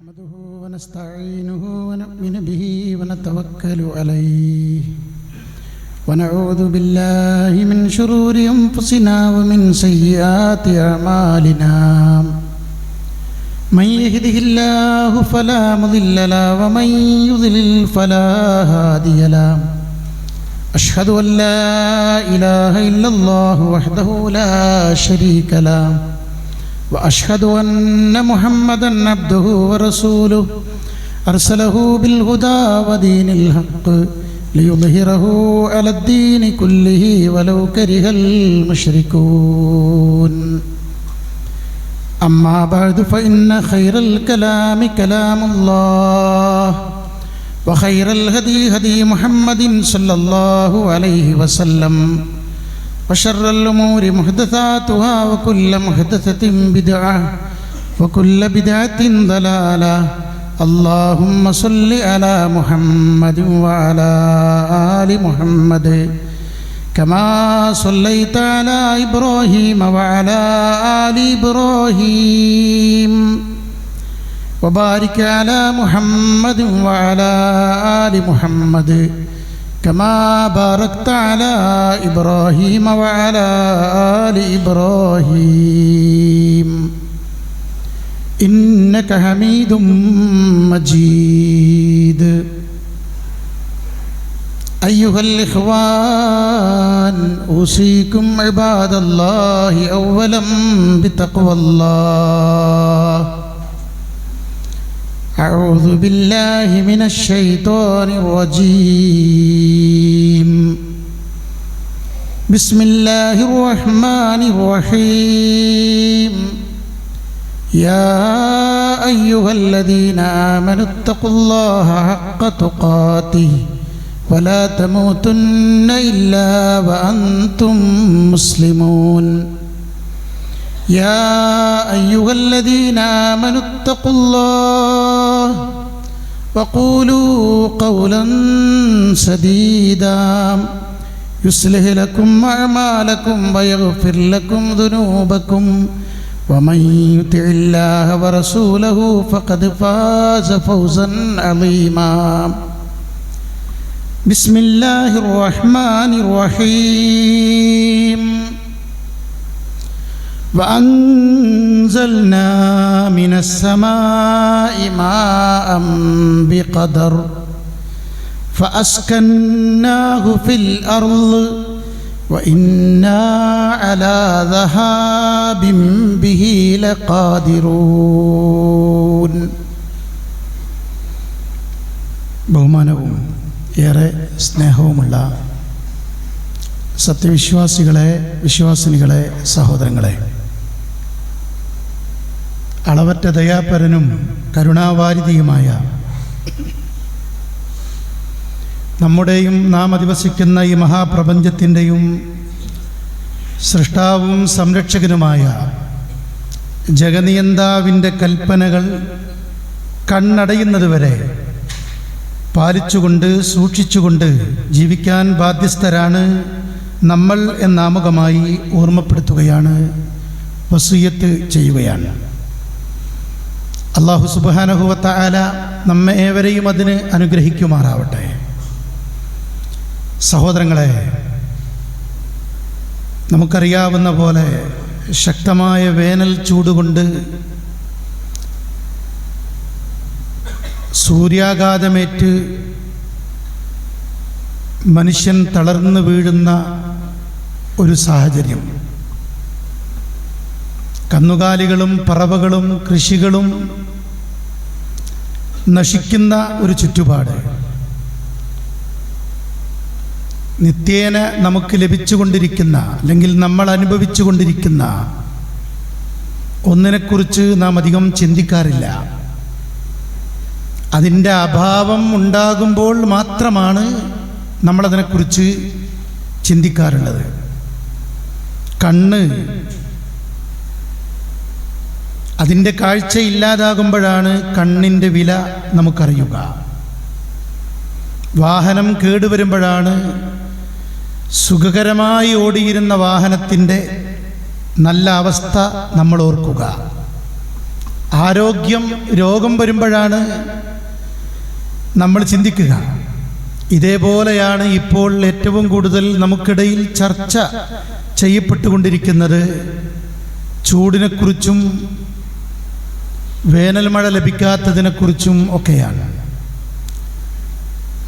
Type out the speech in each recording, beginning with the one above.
نحمده ونستعينه ونؤمن به ونتوكل عليه ونعوذ بالله من شرور أنفسنا ومن سيئات أعمالنا من يهده الله فلا مضل له ومن يضلل فلا هادي له أشهد أن لا إله إلا الله وحده لا شريك له وأشهد أن محمدًا عبده ورسوله أرسله بالهدى ودين الحق ليظهره على الدين كله ولو كره المشركون أما بعد فإن خير الكلام كلام الله وخير الهدي هدي محمد صلى الله عليه وسلم وشر الأمور محدثاتها وكل محدثة بدعة وكل بدعة ضلالة اللهم صل على محمد وعلى آل محمد كما صليت على إبراهيم وعلى آل إبراهيم وبارك على محمد وعلى آل محمد كما باركت على إبراهيم وعلى آل إبراهيم إنك حميد مجيد. أيها الإخوان أوصيكم عباد الله أولا بتقوى الله. أعوذ بالله من الشيطان الرجيم. بسم الله الرحمن الرحيم. يا أيها الذين آمنوا اتقوا الله حق تقاته ولا تموتن إلا وأنتم مسلمون. يا أيها الذين آمنوا اتقوا الله وقولوا قولا سديدا يصلح لكم أعمالكم ويغفر لكم ذنوبكم ومن يطع الله ورسوله فقد فاز فوزا عظيما. بسم الله الرحمن الرحيم. وأنزلنا من السماء ماء بقدر فأسكناه في الأرض وإنا على ذهاب به لقادرون. ബഹുമാനവും ഏറെ സ്നേഹവുമുള്ള സത്യവിശ്വാസികളെ, വിശ്വാസിനികളെ, സഹോദരങ്ങളെ, അളവറ്റ ദയാപരനും കരുണാവാരിധിയുമായ നമ്മുടെയും നാം അധിവസിക്കുന്ന ഈ മഹാപ്രപഞ്ചത്തിൻ്റെയും സൃഷ്ടാവും സംരക്ഷകനുമായ ജഗനിയന്താവിൻ്റെ കൽപ്പനകൾ കണ്ണടയുന്നതുവരെ പാലിച്ചുകൊണ്ട് സൂക്ഷിച്ചുകൊണ്ട് ജീവിക്കാൻ ബാധ്യസ്ഥരാണ് നമ്മൾ എന്നാമുഖമായി ഓർമ്മപ്പെടുത്തുകയാണ്, വസിയ്യത്ത് ചെയ്യുകയാണ്. അല്ലാഹു സുബ്ഹാനഹു വ തആല നമ്മെ ഏവരെയും അതിന് അനുഗ്രഹിക്കുമാറാവട്ടെ. സഹോദരങ്ങളെ, നമുക്കറിയാവുന്ന പോലെ ശക്തമായ വേനൽ ചൂടുകൊണ്ട് സൂര്യാഘാതമേറ്റ് മനുഷ്യൻ തളർന്നു വീഴുന്ന ഒരു സാഹചര്യം, കന്നുകാലികളും പറവകളും കൃഷികളും നശിക്കുന്ന ഒരു ചുറ്റുപാട്, നിത്യേന നമുക്ക് ലഭിച്ചുകൊണ്ടിരിക്കുന്ന അല്ലെങ്കിൽ നമ്മൾ അനുഭവിച്ചു കൊണ്ടിരിക്കുന്ന ഒന്നിനെക്കുറിച്ച് നാം അധികം ചിന്തിക്കാറില്ല. അതിൻ്റെ അഭാവം ഉണ്ടാകുമ്പോൾ മാത്രമാണ് നമ്മളതിനെക്കുറിച്ച് ചിന്തിക്കാറുള്ളത്. കണ്ണ് അതിൻ്റെ കാഴ്ച ഇല്ലാതാകുമ്പോഴാണ് കണ്ണിൻ്റെ വില നമുക്കറിയുക. വാഹനം കേടുവരുമ്പോഴാണ് സുഖകരമായി ഓടിയിരുന്ന വാഹനത്തിൻ്റെ നല്ല അവസ്ഥ നമ്മൾ ഓർക്കുക. ആരോഗ്യം, രോഗം വരുമ്പോഴാണ് നമ്മൾ ചിന്തിക്കുക. ഇതേപോലെയാണ് ഇപ്പോൾ ഏറ്റവും കൂടുതൽ നമുക്കിടയിൽ ചർച്ച ചെയ്യപ്പെട്ടുകൊണ്ടിരിക്കുന്നത് ചൂടിനെക്കുറിച്ചും വേനൽ മഴ ലഭിക്കാത്തതിനെക്കുറിച്ചും ഒക്കെയാണ്.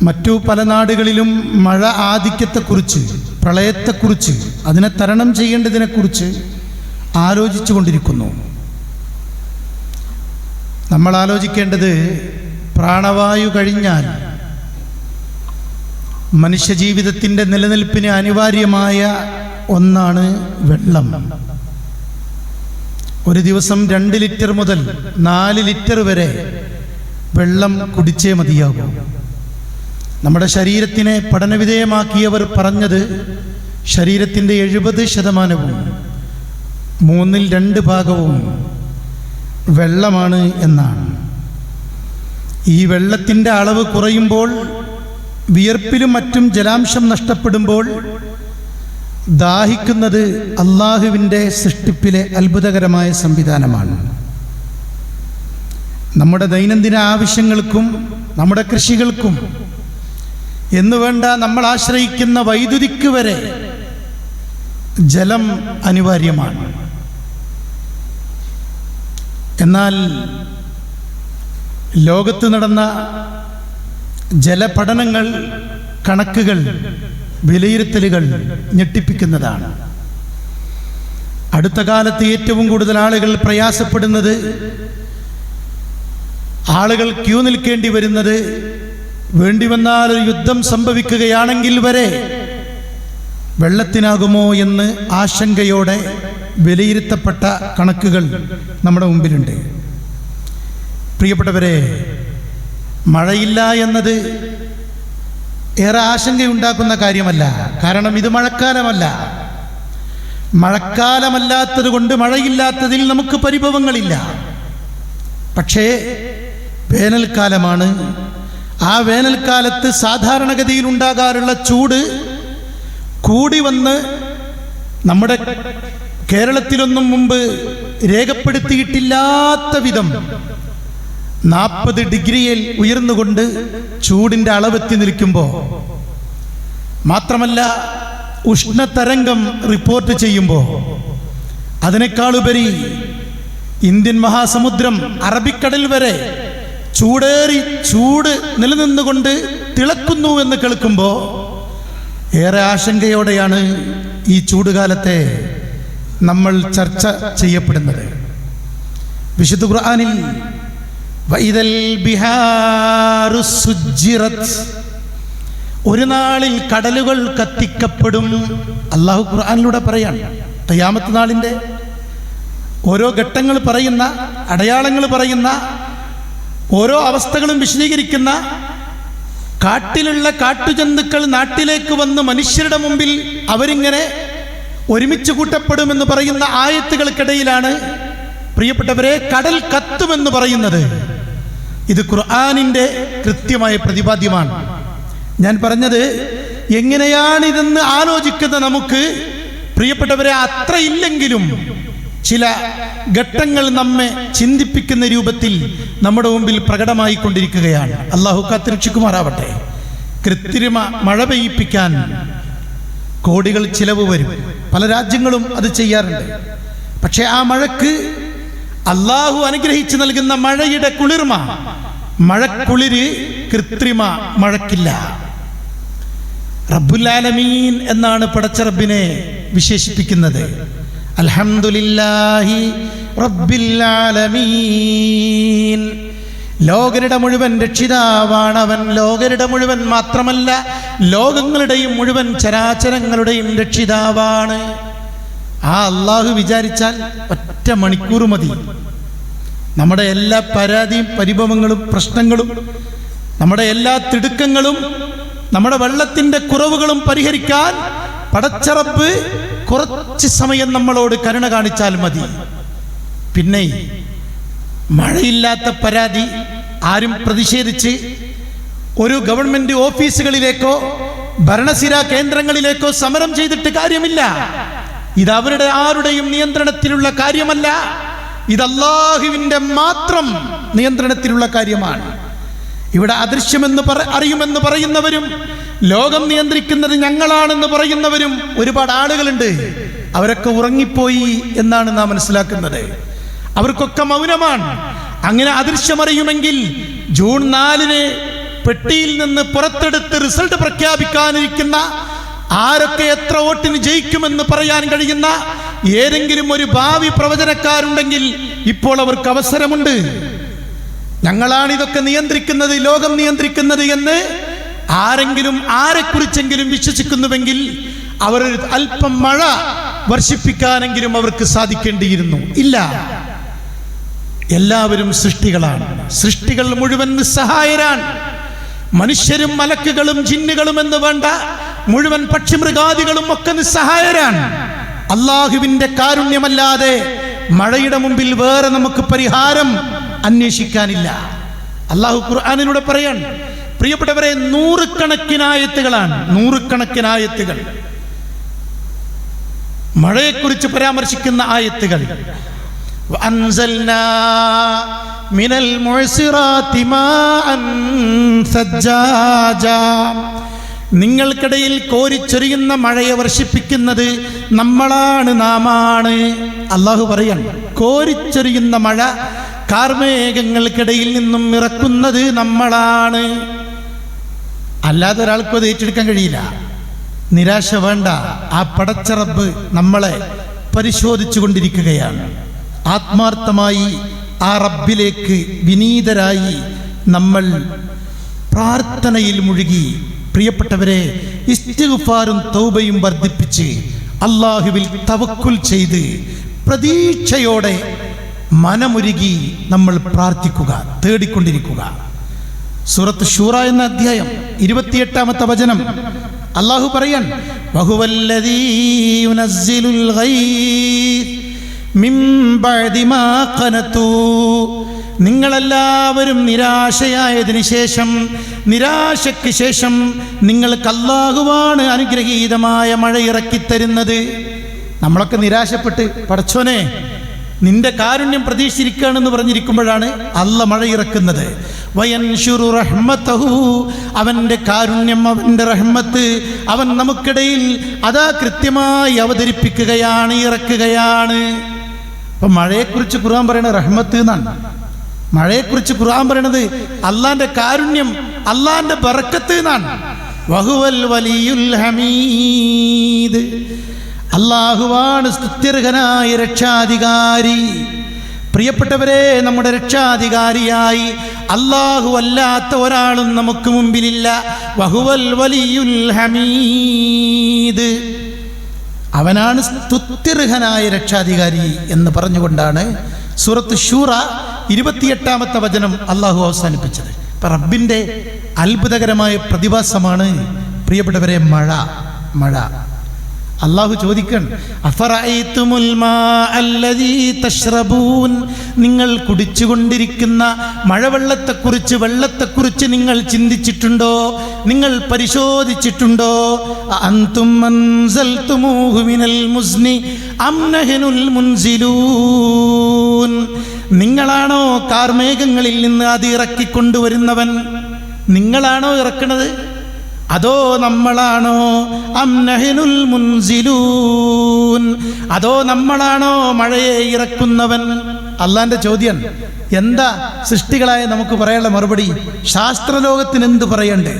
മറ്റു പല നാടുകളിലും മഴ ആധിക്യത്തെക്കുറിച്ച്, പ്രളയത്തെക്കുറിച്ച്, അതിനെ തരണം ചെയ്യേണ്ടതിനെക്കുറിച്ച് ആലോചിച്ചു കൊണ്ടിരിക്കുന്നു. നമ്മൾ ആലോചിക്കേണ്ടത്, പ്രാണവായു കഴിഞ്ഞാൽ മനുഷ്യജീവിതത്തിൻ്റെ നിലനിൽപ്പിന് അനിവാര്യമായ ഒന്നാണ് വെള്ളം. ഒരു ദിവസം 2 ലിറ്റർ മുതൽ 4 ലിറ്റർ വരെ വെള്ളം കുടിച്ചേ മതിയാകൂ. നമ്മുടെ ശരീരത്തിനെ പഠനവിധേയമാക്കിയവർ പറഞ്ഞത് ശരീരത്തിൻ്റെ 70% 3/4 ഭാഗവും വെള്ളമാണ് എന്നാണ്. ഈ വെള്ളത്തിൻ്റെ അളവ് കുറയുമ്പോൾ, വിയർപ്പിലും മറ്റും ജലാംശം നഷ്ടപ്പെടുമ്പോൾ ദാഹിക്കുന്നത് അള്ളാഹുവിൻ്റെ സൃഷ്ടിപ്പിലെ അത്ഭുതകരമായ സംവിധാനമാണ്. നമ്മുടെ ദൈനംദിന ആവശ്യങ്ങൾക്കും നമ്മുടെ കൃഷികൾക്കും എന്നുവേണ്ട നമ്മൾ ആശ്രയിക്കുന്ന വൈദ്യുതിക്ക് വരെ ജലം അനിവാര്യമാണ്. എന്നാൽ ലോകത്ത് നടന്ന ജലപഠനങ്ങൾ, കണക്കുകൾ, വിലയിരുത്തലുകൾ ഞെട്ടിപ്പിക്കുന്നതാണ്. അടുത്ത കാലത്ത് ഏറ്റവും കൂടുതൽ ആളുകൾ പ്രയാസപ്പെടുന്നത്, ആളുകൾ ക്യൂ നിൽക്കേണ്ടി വരുന്നത്, വേണ്ടി വന്നാൽ ഒരു യുദ്ധം സംഭവിക്കുകയാണെങ്കിൽ വരെ വെള്ളത്തിനാകുമോ എന്ന് ആശങ്കയോടെ വിലയിരുത്തപ്പെട്ട കണക്കുകൾ നമ്മുടെ മുമ്പിലുണ്ട്. പ്രിയപ്പെട്ടവരെ, മഴയില്ല എന്നത് ഏറെ ആശങ്കയുണ്ടാക്കുന്ന കാര്യമല്ല. കാരണം ഇത് മഴക്കാലമല്ല. മഴക്കാലമല്ലാത്തത് കൊണ്ട് മഴയില്ലാത്തതിൽ നമുക്ക് പരിഭവങ്ങളില്ല. പക്ഷേ വേനൽക്കാലമാണ്. ആ വേനൽക്കാലത്ത് സാധാരണഗതിയിൽ ഉണ്ടാകാറുള്ള ചൂട് കൂടി വന്ന് നമ്മുടെ കേരളത്തിലൊന്നും മുമ്പ് രേഖപ്പെടുത്തിയിട്ടില്ലാത്ത വിധം 40 ഡിഗ്രിയിൽ ഉയർന്നുകൊണ്ട് ചൂടിൻ്റെ അളവെത്തി നിൽക്കുമ്പോൾ, മാത്രമല്ല ഉഷ്ണതരംഗം റിപ്പോർട്ട് ചെയ്യുമ്പോൾ, അതിനേക്കാളുപരി ഇന്ത്യൻ മഹാസമുദ്രം, അറബിക്കടൽ വരെ ചൂട് നിലനിന്നുകൊണ്ട് തിളക്കുന്നു എന്ന് കേൾക്കുമ്പോൾ ഏറെ ആശങ്കയോടെയാണ് ഈ ചൂടുകാലത്തെ നമ്മൾ ചർച്ച ചെയ്യപ്പെടുന്നത്. വിശുദ്ധ ഖുർആനിൽ വഇദൽ ബിഹാറു സുജ്ജിറത്, ഒരു നാളിൽ കടലുകൾ കത്തിക്കപ്പെടും. അല്ലാഹു ഖുർആനിലൂടെ പറയാണ്. ഖിയാമത്ത് നാളിൻ്റെ ഓരോ ഘട്ടങ്ങൾ പറയുന്ന, അടയാളങ്ങൾ പറയുന്ന, ഓരോ അവസ്ഥകളും വിശദീകരിക്കുന്ന, കാട്ടിലുള്ള കാട്ടുജന്തുക്കൾ നാട്ടിലേക്ക് വന്ന് മനുഷ്യരുടെ മുമ്പിൽ അവരിങ്ങനെ ഒരുമിച്ച് കൂട്ടപ്പെടുമെന്ന് പറയുന്ന ആയത്തുകൾക്കിടയിലാണ് പ്രിയപ്പെട്ടവരെ കടൽ കത്തുമെന്ന് പറയുന്നത്. ഇത് ഖുർആനിൻ്റെ കൃത്യമായ പ്രതിപാദ്യമാണ്. ഞാൻ പറഞ്ഞത്, എങ്ങനെയാണിതെന്ന് ആലോചിക്കുന്ന നമുക്ക് പ്രിയപ്പെട്ടവരെ അത്രയില്ലെങ്കിലും ചില ഘട്ടങ്ങൾ നമ്മെ ചിന്തിപ്പിക്കുന്ന രൂപത്തിൽ നമ്മുടെ മുമ്പിൽ പ്രകടമായിക്കൊണ്ടിരിക്കുകയാണ്. അള്ളാഹു കാത്തുരക്ഷിക്കുമാറാവട്ടെ. കൃത്രിമ മഴ പെയ്യിപ്പിക്കാൻ കോടികൾ ചിലവ് വരും. പല രാജ്യങ്ങളും അത് ചെയ്യാറുണ്ട്. പക്ഷേ ആ മഴക്ക് അള്ളാഹു അനുഗ്രഹിച്ചു നൽകുന്ന മഴയുടെ കുളിർമ, മഴക്കുളിര് കൃത്രിമ മഴക്കില്ല. റബ്ബുൽ ആലമീൻ എന്നാണ് പടച്ച റബ്ബിനെ വിശേഷിപ്പിക്കുന്നത്. അൽഹംദുലില്ലാഹി റബ്ബിൽ ആലമീൻ. ലോകരുടെ മുഴുവൻ രക്ഷിതാവാണവൻ. ലോകരുടെ മുഴുവൻ മാത്രമല്ല, ലോകങ്ങളുടെയും മുഴുവൻ ചരാചരങ്ങളുടെയും രക്ഷിതാവാണ്. ആ അള്ളാഹു വിചാരിച്ചാൽ 1 മണിക്കൂർ മതി നമ്മുടെ എല്ലാ പരാതിയും, പരിഭവങ്ങളും, പ്രശ്നങ്ങളും, നമ്മുടെ എല്ലാ തിടുക്കങ്ങളും, നമ്മുടെ വെള്ളത്തിൻ്റെ കുറവുകളും പരിഹരിക്കാൻ പടച്ച റബ്ബ് കുറച്ച് സമയം നമ്മളോട് കരുണ കാണിച്ചാൽ മതി. പിന്നെ മഴയില്ലാത്ത പരാതി ആരും പ്രതിഷേധിച്ച് ഒരു ഗവൺമെന്റ് ഓഫീസുകളിലേക്കോ ഭരണസിരാ കേന്ദ്രങ്ങളിലേക്കോ സമരം ചെയ്തിട്ട് കാര്യമില്ല. ഇത് അവരുടെ ആരുടെയും നിയന്ത്രണത്തിലുള്ള കാര്യമല്ല. ഇത് അല്ലാഹുവിൻ്റെ മാത്രം നിയന്ത്രണത്തിലുള്ള കാര്യമാണ്. ഇവിടെ അദൃശ്യമെന്ന് അറിയുമെന്ന് പറയുന്നവരും ലോകം നിയന്ത്രിക്കുന്നത് ഞങ്ങളാണെന്ന് പറയുന്നവരും ഒരുപാട് ആളുകളുണ്ട്. അവരൊക്കെ ഉറങ്ങിപ്പോയി എന്നാണ് നാം മനസ്സിലാക്കുന്നത്. അവർക്കൊക്കെ മൗനമാണ്. അങ്ങനെ അദൃശ്യമറിയുമെങ്കിൽ ജൂൺ 4-ന് പെട്ടിയിൽ നിന്ന് പുറത്തെടുത്ത് റിസൾട്ട് പ്രഖ്യാപിക്കാനിരിക്കുന്ന ആരൊക്കെ എത്ര വോട്ടിന് ജയിക്കുമെന്ന് പറയാൻ കഴിയുന്ന ഏതെങ്കിലും ഒരു ഭാവി പ്രവചനക്കാരുണ്ടെങ്കിൽ ഇപ്പോൾ അവർക്ക് അവസരമുണ്ട്. ഞങ്ങളാണ് ഇതൊക്കെ നിയന്ത്രിക്കുന്നത്, ലോകം നിയന്ത്രിക്കുന്നത് എന്ന് ആരെങ്കിലും ആരെക്കുറിച്ചെങ്കിലും വിശ്വസിക്കുന്നുവെങ്കിൽ അവർ അല്പം മഴ വർഷിപ്പിക്കാനെങ്കിലും അവർക്ക് സാധിക്കേണ്ടിയിരുന്നു. ഇല്ല, എല്ലാവരും സൃഷ്ടികളാണ്. സൃഷ്ടികൾ മുഴുവൻ നിസ്സഹായരാണ്. മനുഷ്യരും മലക്കുകളും ജിന്നുകളും എന്ന് വേണ്ട മുഴുവൻ പക്ഷിമൃഗാദികളും ഒക്കെ നിസ്സഹായരാണ്. അല്ലാഹുവിൻ്റെ കാരുണ്യമല്ലാതെ മഴയുടെ മുമ്പിൽ വേറെ നമുക്ക് പരിഹാരം അന്വേഷിക്കാനില്ല. അല്ലാഹു ഖുർആനിലൂടെ പറയാൻ പ്രിയപ്പെട്ടവരെ, നൂറുകണക്കിനായത്തുകളാണ്, നൂറുകണക്കിനായത്തുകൾ മഴയെക്കുറിച്ച് പരാമർശിക്കുന്ന ആയത്തുകൾ. വഅൻസൽനാ മിനൽ മുഅ്സിറാത്തി മാഅൻ സജ്ജാജാ, നിങ്ങൾക്കിടയിൽ കോരിച്ചൊരിയുന്ന മഴയെ വർഷിപ്പിക്കുന്നത് നമ്മളാണ്, നാമാണ്. അള്ളാഹു പറയാണ്, കോരിച്ചൊരിയുന്ന മഴ കാർമേഘങ്ങൾക്കിടയിൽ നിന്നും ഇറക്കുന്നത് നമ്മളാണ്. അല്ലാതെ ഒരാൾക്കും അത് ഏറ്റെടുക്കാൻ കഴിയില്ല. നിരാശ വേണ്ട. ആ പടച്ച റബ്ബ് നമ്മളെ പരിശോധിച്ചു കൊണ്ടിരിക്കുകയാണ്. ആത്മാർത്ഥമായി ആ റബ്ബിലേക്ക് വിനീതരായി നമ്മൾ പ്രാർത്ഥനയിൽ മുഴുകി പ്രിയപ്പെട്ടവരെ ഇസ്തിഗ്ഫാറും തൗബയും വർദ്ധിപ്പിച്ച് അല്ലാഹുവിൽ തവക്കുൽ ചെയ്ത് പ്രതീക്ഷയോടെ മനമുരുകി നമ്മൾ പ്രാർത്ഥിക്കുക, തേടിക്കൊണ്ടിരിക്കുക. സൂറത്ത് ശൂറ എന്ന അധ്യായം 28-ാമത്തെ വചനം അല്ലാഹു പറയാൻ, വഹുവല്ലദീ യുനസ്സിലുൽ ഗൈസ് മിൻ ബഅദി മാ ഖനതു, നിങ്ങളെല്ലാവരും നിരാശയായതിനു ശേഷം, നിരാശയ്ക്ക് ശേഷം നിങ്ങൾക്ക് അല്ലാഹുവാണ് അനുഗ്രഹീതമായ മഴ ഇറക്കിത്തരുന്നത്. നമ്മളൊക്കെ നിരാശപ്പെട്ട് പടച്ചോനെ നിന്റെ കാരുണ്യം പ്രതീക്ഷിച്ചിരിക്കുകയാണെന്ന് പറഞ്ഞിരിക്കുമ്പോഴാണ് അല്ല മഴ ഇറക്കുന്നത്. വയൻഷുറു റഹ്മതഹു, അവൻ്റെ കാരുണ്യം, അവൻ്റെ റഹ്മത്ത് അവൻ നമുക്കിടയിൽ അതാ കൃത്യമായി അവതരിപ്പിക്കുകയാണ്, ഇറക്കുകയാണ്. അപ്പം മഴയെക്കുറിച്ച് ഖുർആൻ പറയുന്നത് റഹ്മത്ത് എന്നാണ്. മഴയെക്കുറിച്ച് ഖുർആൻ പറയണത് അള്ളാന്റെ കാരുണ്യം, അള്ളാന്റെ ബറക്കത്ത് എന്നാണ്. വഹുവൽ വലിയുൽ ഹമീദ്, അല്ലാഹുവാണ് സ്തുത്യർഹനായ രക്ഷാധികാരി. പ്രിയപ്പെട്ടവരെ, നമ്മുടെ രക്ഷാധികാരിയായി അല്ലാഹു അല്ലാത്ത ഒരാളും നമുക്ക് മുമ്പിലില്ല. വഹുവൽ വലിയുൽ ഹമീദ്, അവനാണ് സ്തുത്യർഹനായ രക്ഷാധികാരി എന്ന് പറഞ്ഞുകൊണ്ടാണ് സൂറത്ത് ശൂറ 28-ാമത്തെ വചനം അല്ലാഹു അവസാനിപ്പിച്ചത്. ഇപ്പം റബ്ബിൻ്റെ അത്ഭുതകരമായ പ്രതിഭാസമാണ് പ്രിയപ്പെട്ടവരെ മഴ. അല്ലാഹു ചോദിക്കാൻ, അഫറഅയ്തുമുൽ മാഅല്ലദീ തശ്റബൂൻ, നിങ്ങൾ കുടിച്ചുകൊണ്ടിരിക്കുന്ന മഴവെള്ളത്തെക്കുറിച്ച്, വെള്ളത്തെക്കുറിച്ച് നിങ്ങൾ ചിന്തിച്ചിട്ടുണ്ടോ? നിങ്ങൾ പരിശോധിച്ചിട്ടുണ്ടോ? അൻതും അൻസൽതുമൂഹു മിനൽ മുസ്നി അം നഹ്നുൽ മുൻസിലൂൻ, നിങ്ങളാണോ കാർമേഘങ്ങളിൽ നിന്ന് അത് ഇറക്കിക്കൊണ്ടുവരുന്നവൻ? നിങ്ങളാണോ ഇറക്കണത്, അതോ നമ്മളാണോ? അം നഹ്നുൽ മുൻസിലൂൻ, അതോ നമ്മളാണോ മഴയെ ഇറക്കുന്നവൻ? അള്ളാന്റെ ചോദ്യം എന്താ? സൃഷ്ടികളായ നമുക്ക് പറയാനുള്ള മറുപടി ശാസ്ത്രലോകത്തിന് എന്ത് പറയണ്ടേ?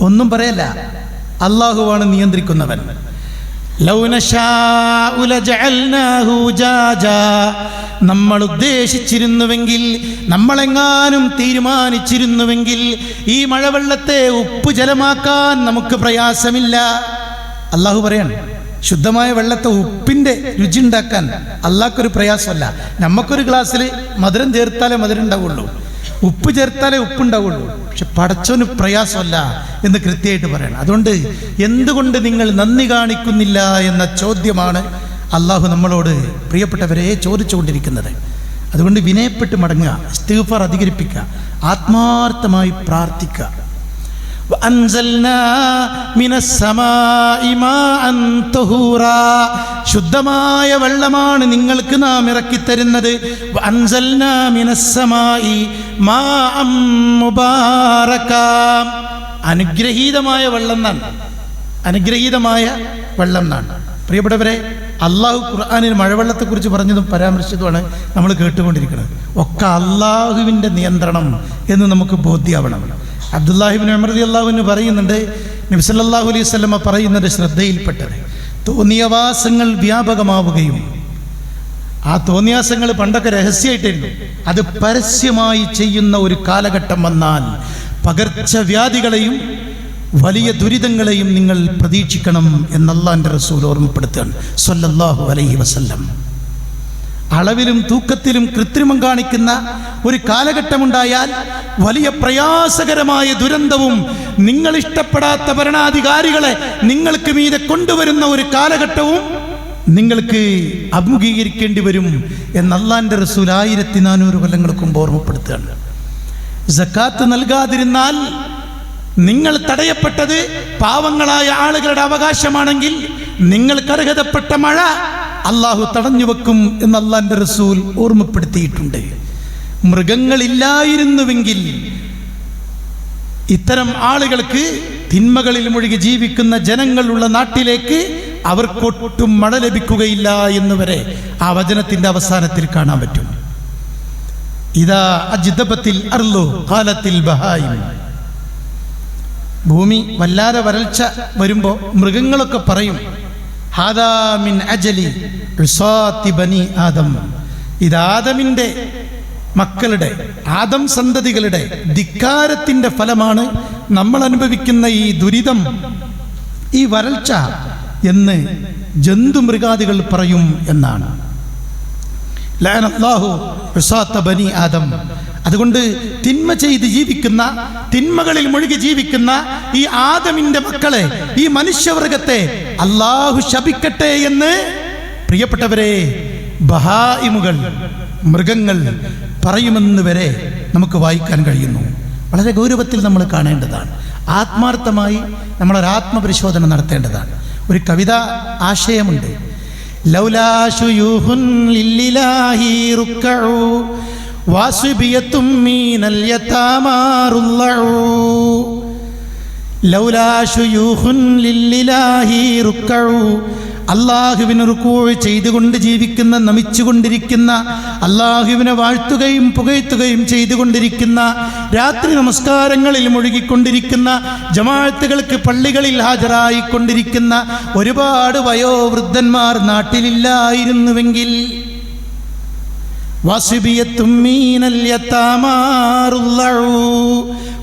ഒന്നും പറയല്ല. അള്ളാഹുവാണ് നിയന്ത്രിക്കുന്നവൻ. ലൗ നശാഉ ലജഅൽനാഹു ജാജാ, നമ്മൾ ഉദ്ദേശിച്ചിരുന്നുവെങ്കിൽ, നമ്മളെങ്ങാനും തീരുമാനിച്ചിരുന്നുവെങ്കിൽ ഈ മഴവെള്ളത്തെ ഉപ്പുജലമാക്കാൻ നമുക്ക് പ്രയാസമില്ല. അള്ളാഹു പറയാണ്, ശുദ്ധമായ വെള്ളത്തെ ഉപ്പിൻ്റെ രുചി ഉണ്ടാക്കാൻ അള്ളാഹ്ക്കൊരു പ്രയാസമല്ല. നമുക്കൊരു ഗ്ലാസ്സിൽ മധുരം ചേർത്താലേ മധുരം ഉണ്ടാവുള്ളൂ, ഉപ്പ് ചേർത്താലേ ഉപ്പുണ്ടാവുള്ളൂ. പക്ഷെ പടച്ചോന് പ്രയാസമല്ല എന്ന് കൃത്യമായിട്ട് പറയണം. അതുകൊണ്ട് എന്തുകൊണ്ട് നിങ്ങൾ നന്ദി കാണിക്കുന്നില്ല എന്ന ചോദ്യമാണ് അള്ളാഹു നമ്മളോട് പ്രിയപ്പെട്ടവരെ ചോദിച്ചുകൊണ്ടിരിക്കുന്നത്. അതുകൊണ്ട് വിനയപ്പെട്ട് മടങ്ങുക, ഇസ്തിഗ്ഫാർ അധികരിപ്പിക്കുക, ആത്മാർത്ഥമായി പ്രാർത്ഥിക്കുക. വഅൻസൽനാ മിനസ്സമാഇ മാഅൻ തഹൂറാ, ശുദ്ധമായ വെള്ളമാണ് നിങ്ങൾക്ക് നാം ഇറക്കിത്തരുന്നത്. വഅൻസൽനാ മിനസ്സമാഇ മാഅൻ മുബാറകാ, അനുഗ്രഹീതമായ വെള്ളം എന്നാണ്. അനുഗ്രഹീതമായ വെള്ളം എന്നാണ്. പ്രിയപ്പെട്ടവരെ, അള്ളാഹു ഖുർആനിൽ മഴവെള്ളത്തെക്കുറിച്ച് പറഞ്ഞതും പരാമർശിച്ചതുമാണ് നമ്മൾ കേട്ടുകൊണ്ടിരിക്കുന്നത്. ഒക്കെ അള്ളാഹുവിൻ്റെ നിയന്ത്രണം എന്ന് നമുക്ക് ബോധ്യമാവണം. അബ്ദുല്ലാഹിബ്നു ഉമർ റളിയല്ലാഹു അൻഹു പറയുന്നുണ്ട്, നബി സല്ലല്ലാഹു അലൈഹി വസല്ലമ പറയുന്നത് ശ്രദ്ധയിൽപ്പെട്ടത്, തോന്നിയവാസങ്ങൾ വ്യാപകമാവുകയും ആ തോന്നിയാസങ്ങൾ പണ്ടൊക്കെ രഹസ്യമായിട്ടായിരുന്നു, അത് പരസ്യമായി ചെയ്യുന്ന ഒരു കാലഘട്ടം വന്നാൽ പകർച്ചവ്യാധികളെയും വലിയ ദുരിതങ്ങളെയും നിങ്ങൾ പ്രതീക്ഷിക്കണം എന്ന് അല്ലാഹുവിൻ്റെ റസൂൽ ഓർമ്മപ്പെടുത്തുകയാണ് സ്വല്ലല്ലാഹു അലൈഹി വസല്ലം. അളവിലും തൂക്കത്തിലും കൃത്രിമം കാണിക്കുന്ന ഒരു കാലഘട്ടമുണ്ടായാൽ വലിയ പ്രയാസകരമായ ദുരന്തവും നിങ്ങൾ ഇഷ്ടപ്പെടാത്ത ഭരണാധികാരികളെ നിങ്ങൾക്ക് മീതെ കൊണ്ടുവരുന്ന ഒരു കാലഘട്ടവും നിങ്ങൾക്ക് അഭിമുഖീകരിക്കേണ്ടി വരും എന്ന് അല്ലാഹുവിൻ്റെ റസൂൽ 1400 കൊല്ലങ്ങൾക്ക് മുമ്പ് ഓർമ്മപ്പെടുത്തുകയാണ്. സക്കാത്ത് നൽകാതിരുന്നാൽ നിങ്ങൾ തടയപ്പെട്ടത് പാവങ്ങളായ ആളുകളുടെ അവകാശമാണെങ്കിൽ നിങ്ങൾക്ക് അർഹതപ്പെട്ട മഴ അള്ളാഹു തടഞ്ഞു വെക്കും എന്ന് അല്ലാഹുവിൻ്റെ റസൂൽ ഓർമ്മപ്പെടുത്തിയിട്ടുണ്ട്. മൃഗങ്ങളില്ലായിരുന്നുവെങ്കിൽ ഇത്തരം ആളുകൾക്ക്, തിന്മകളിൽ മുഴുകി ജീവിക്കുന്ന ജനങ്ങളുള്ള നാട്ടിലേക്ക് അവർക്കൊട്ടും മഴ ലഭിക്കുകയില്ല എന്നുവരെ ആ വചനത്തിന്റെ അവസാനത്തിൽ കാണാൻ പറ്റും. ഇദാ അജ്ദബത്തിൽ അർളു ഖാലത്തിൽ ബഹായിം, ഭൂമി വല്ലാതെ വരൾച്ച വരുമ്പോൾ മൃഗങ്ങളൊക്കെ പറയും, ഹാദാ മിൻ അജലി ഉസാത്തി ബനി ആദം, ഇത് ആദമിൻ്റെ മക്കളുടെ, ആദം സന്തതികളുടെ ധിക്കാരത്തിൻ്റെ ഫലമാണ് നമ്മൾ അനുഭവിക്കുന്ന ഈ ദുരിതം, ഈ വരൾച്ച എന്ന് ജന്തുമൃഗാദികൾ പറയും എന്നാണ്. ലഅനല്ലാഹു ഉസാത്ത ബനി ആദം. അതുകൊണ്ട് തിന്മ ചെയ്ത് ജീവിക്കുന്ന, തിന്മകളിൽ മുഴുകി ജീവിക്കുന്ന ഈ ആദമിന്റെ മക്കളെ, ഈ മനുഷ്യവർഗത്തെ അല്ലാഹു ശപിക്കട്ടെ എന്ന് പ്രിയപ്പെട്ടവരെ ബഹായിമുകൾ, മൃഗങ്ങൾ പറയുമെന്ന് വരെ നമുക്ക് വായിക്കാൻ കഴിയുന്നു. വളരെ ഗൗരവത്തിൽ നമ്മൾ കാണേണ്ടതാണ്. ആത്മാർത്ഥമായി നമ്മളൊരാത്മപരിശോധന നടത്തേണ്ടതാണ്. ഒരു കവിത ആശയമുണ്ട്, ലൗലാ ശുയൂഹുൻ ലില്ലാഹി റുക്കഉ വാസിബിയത്തും മീനൽ യതാമാ റുല്ലഉ, ലൗലാ ശുയൂഹുൻ ലില്ലാഹി റുക്കഉ, അള്ളാഹുവിന് റുക്കൂ ചെയ്തുകൊണ്ട് ജീവിക്കുന്ന, നമിച്ചുകൊണ്ടിരിക്കുന്ന, അള്ളാഹുവിനെ വാഴ്ത്തുകയും പുകഴ്ത്തുകയും ചെയ്തുകൊണ്ടിരിക്കുന്ന, രാത്രി നമസ്കാരങ്ങളിൽ മുഴുകിക്കൊണ്ടിരിക്കുന്ന, ജമാഅത്തുകൾക്ക് പള്ളികളിൽ ഹാജരായിക്കൊണ്ടിരിക്കുന്ന ഒരുപാട് വയോവൃദ്ധന്മാർ നാട്ടിലില്ലായിരുന്നുവെങ്കിൽ, വാസിബിയത്തും മീനൽ യതാമാ റുല്ലഉ,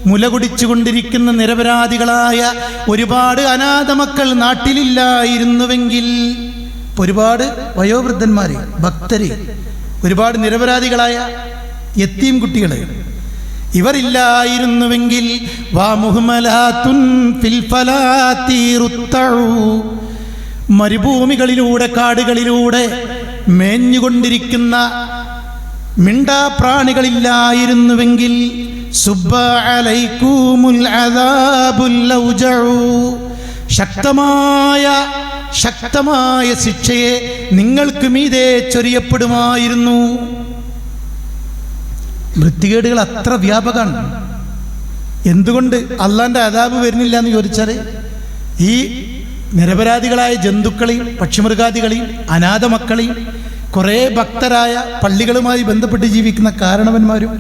മുല കുടിച്ചുകൊണ്ടിരിക്കുന്ന നിരപരാധികളായ ഒരുപാട് അനാഥ മക്കൾ നാട്ടിലില്ലായിരുന്നുവെങ്കിൽ, ഒരുപാട് വയോവൃദ്ധന്മാര്, ഭക്തര്, ഒരുപാട് നിരപരാധികളായ യത്തീം കുട്ടികള്, ഇവരില്ലായിരുന്നുവെങ്കിൽ, വാ മുഹ്മലാത്തുൻ ഫിൽ ഫലാത്തി റുത്തഉ, മരുഭൂമികളിലൂടെ കാടുകളിലൂടെ മേഞ്ഞുകൊണ്ടിരിക്കുന്ന മിണ്ടാപ്രാണികളില്ലായിരുന്നുവെങ്കിൽ, സുബ്ബ അലൈക്കുമുൽ അദാബുൽ ഔജഉ, ശക്തമായ ശിക്ഷയെ നിങ്ങൾക്ക് മീതെ ചൊരിയപ്പെടുമായിരുന്നു. വൃത്തികേടുകൾ അത്ര വ്യാപകമാണ്. എന്തുകൊണ്ട് അള്ളാന്റെ അദാബ് വരുന്നില്ല എന്ന് ചോദിച്ചാൽ, ഈ നിരപരാധികളായ ജന്തുക്കളെയും പക്ഷിമൃഗാദികളെയും അനാഥ മക്കളെയും കുറേ ഭക്തരായ പള്ളികളുമായി ബന്ധപ്പെട്ട് ജീവിക്കുന്ന കാരണവന്മാരും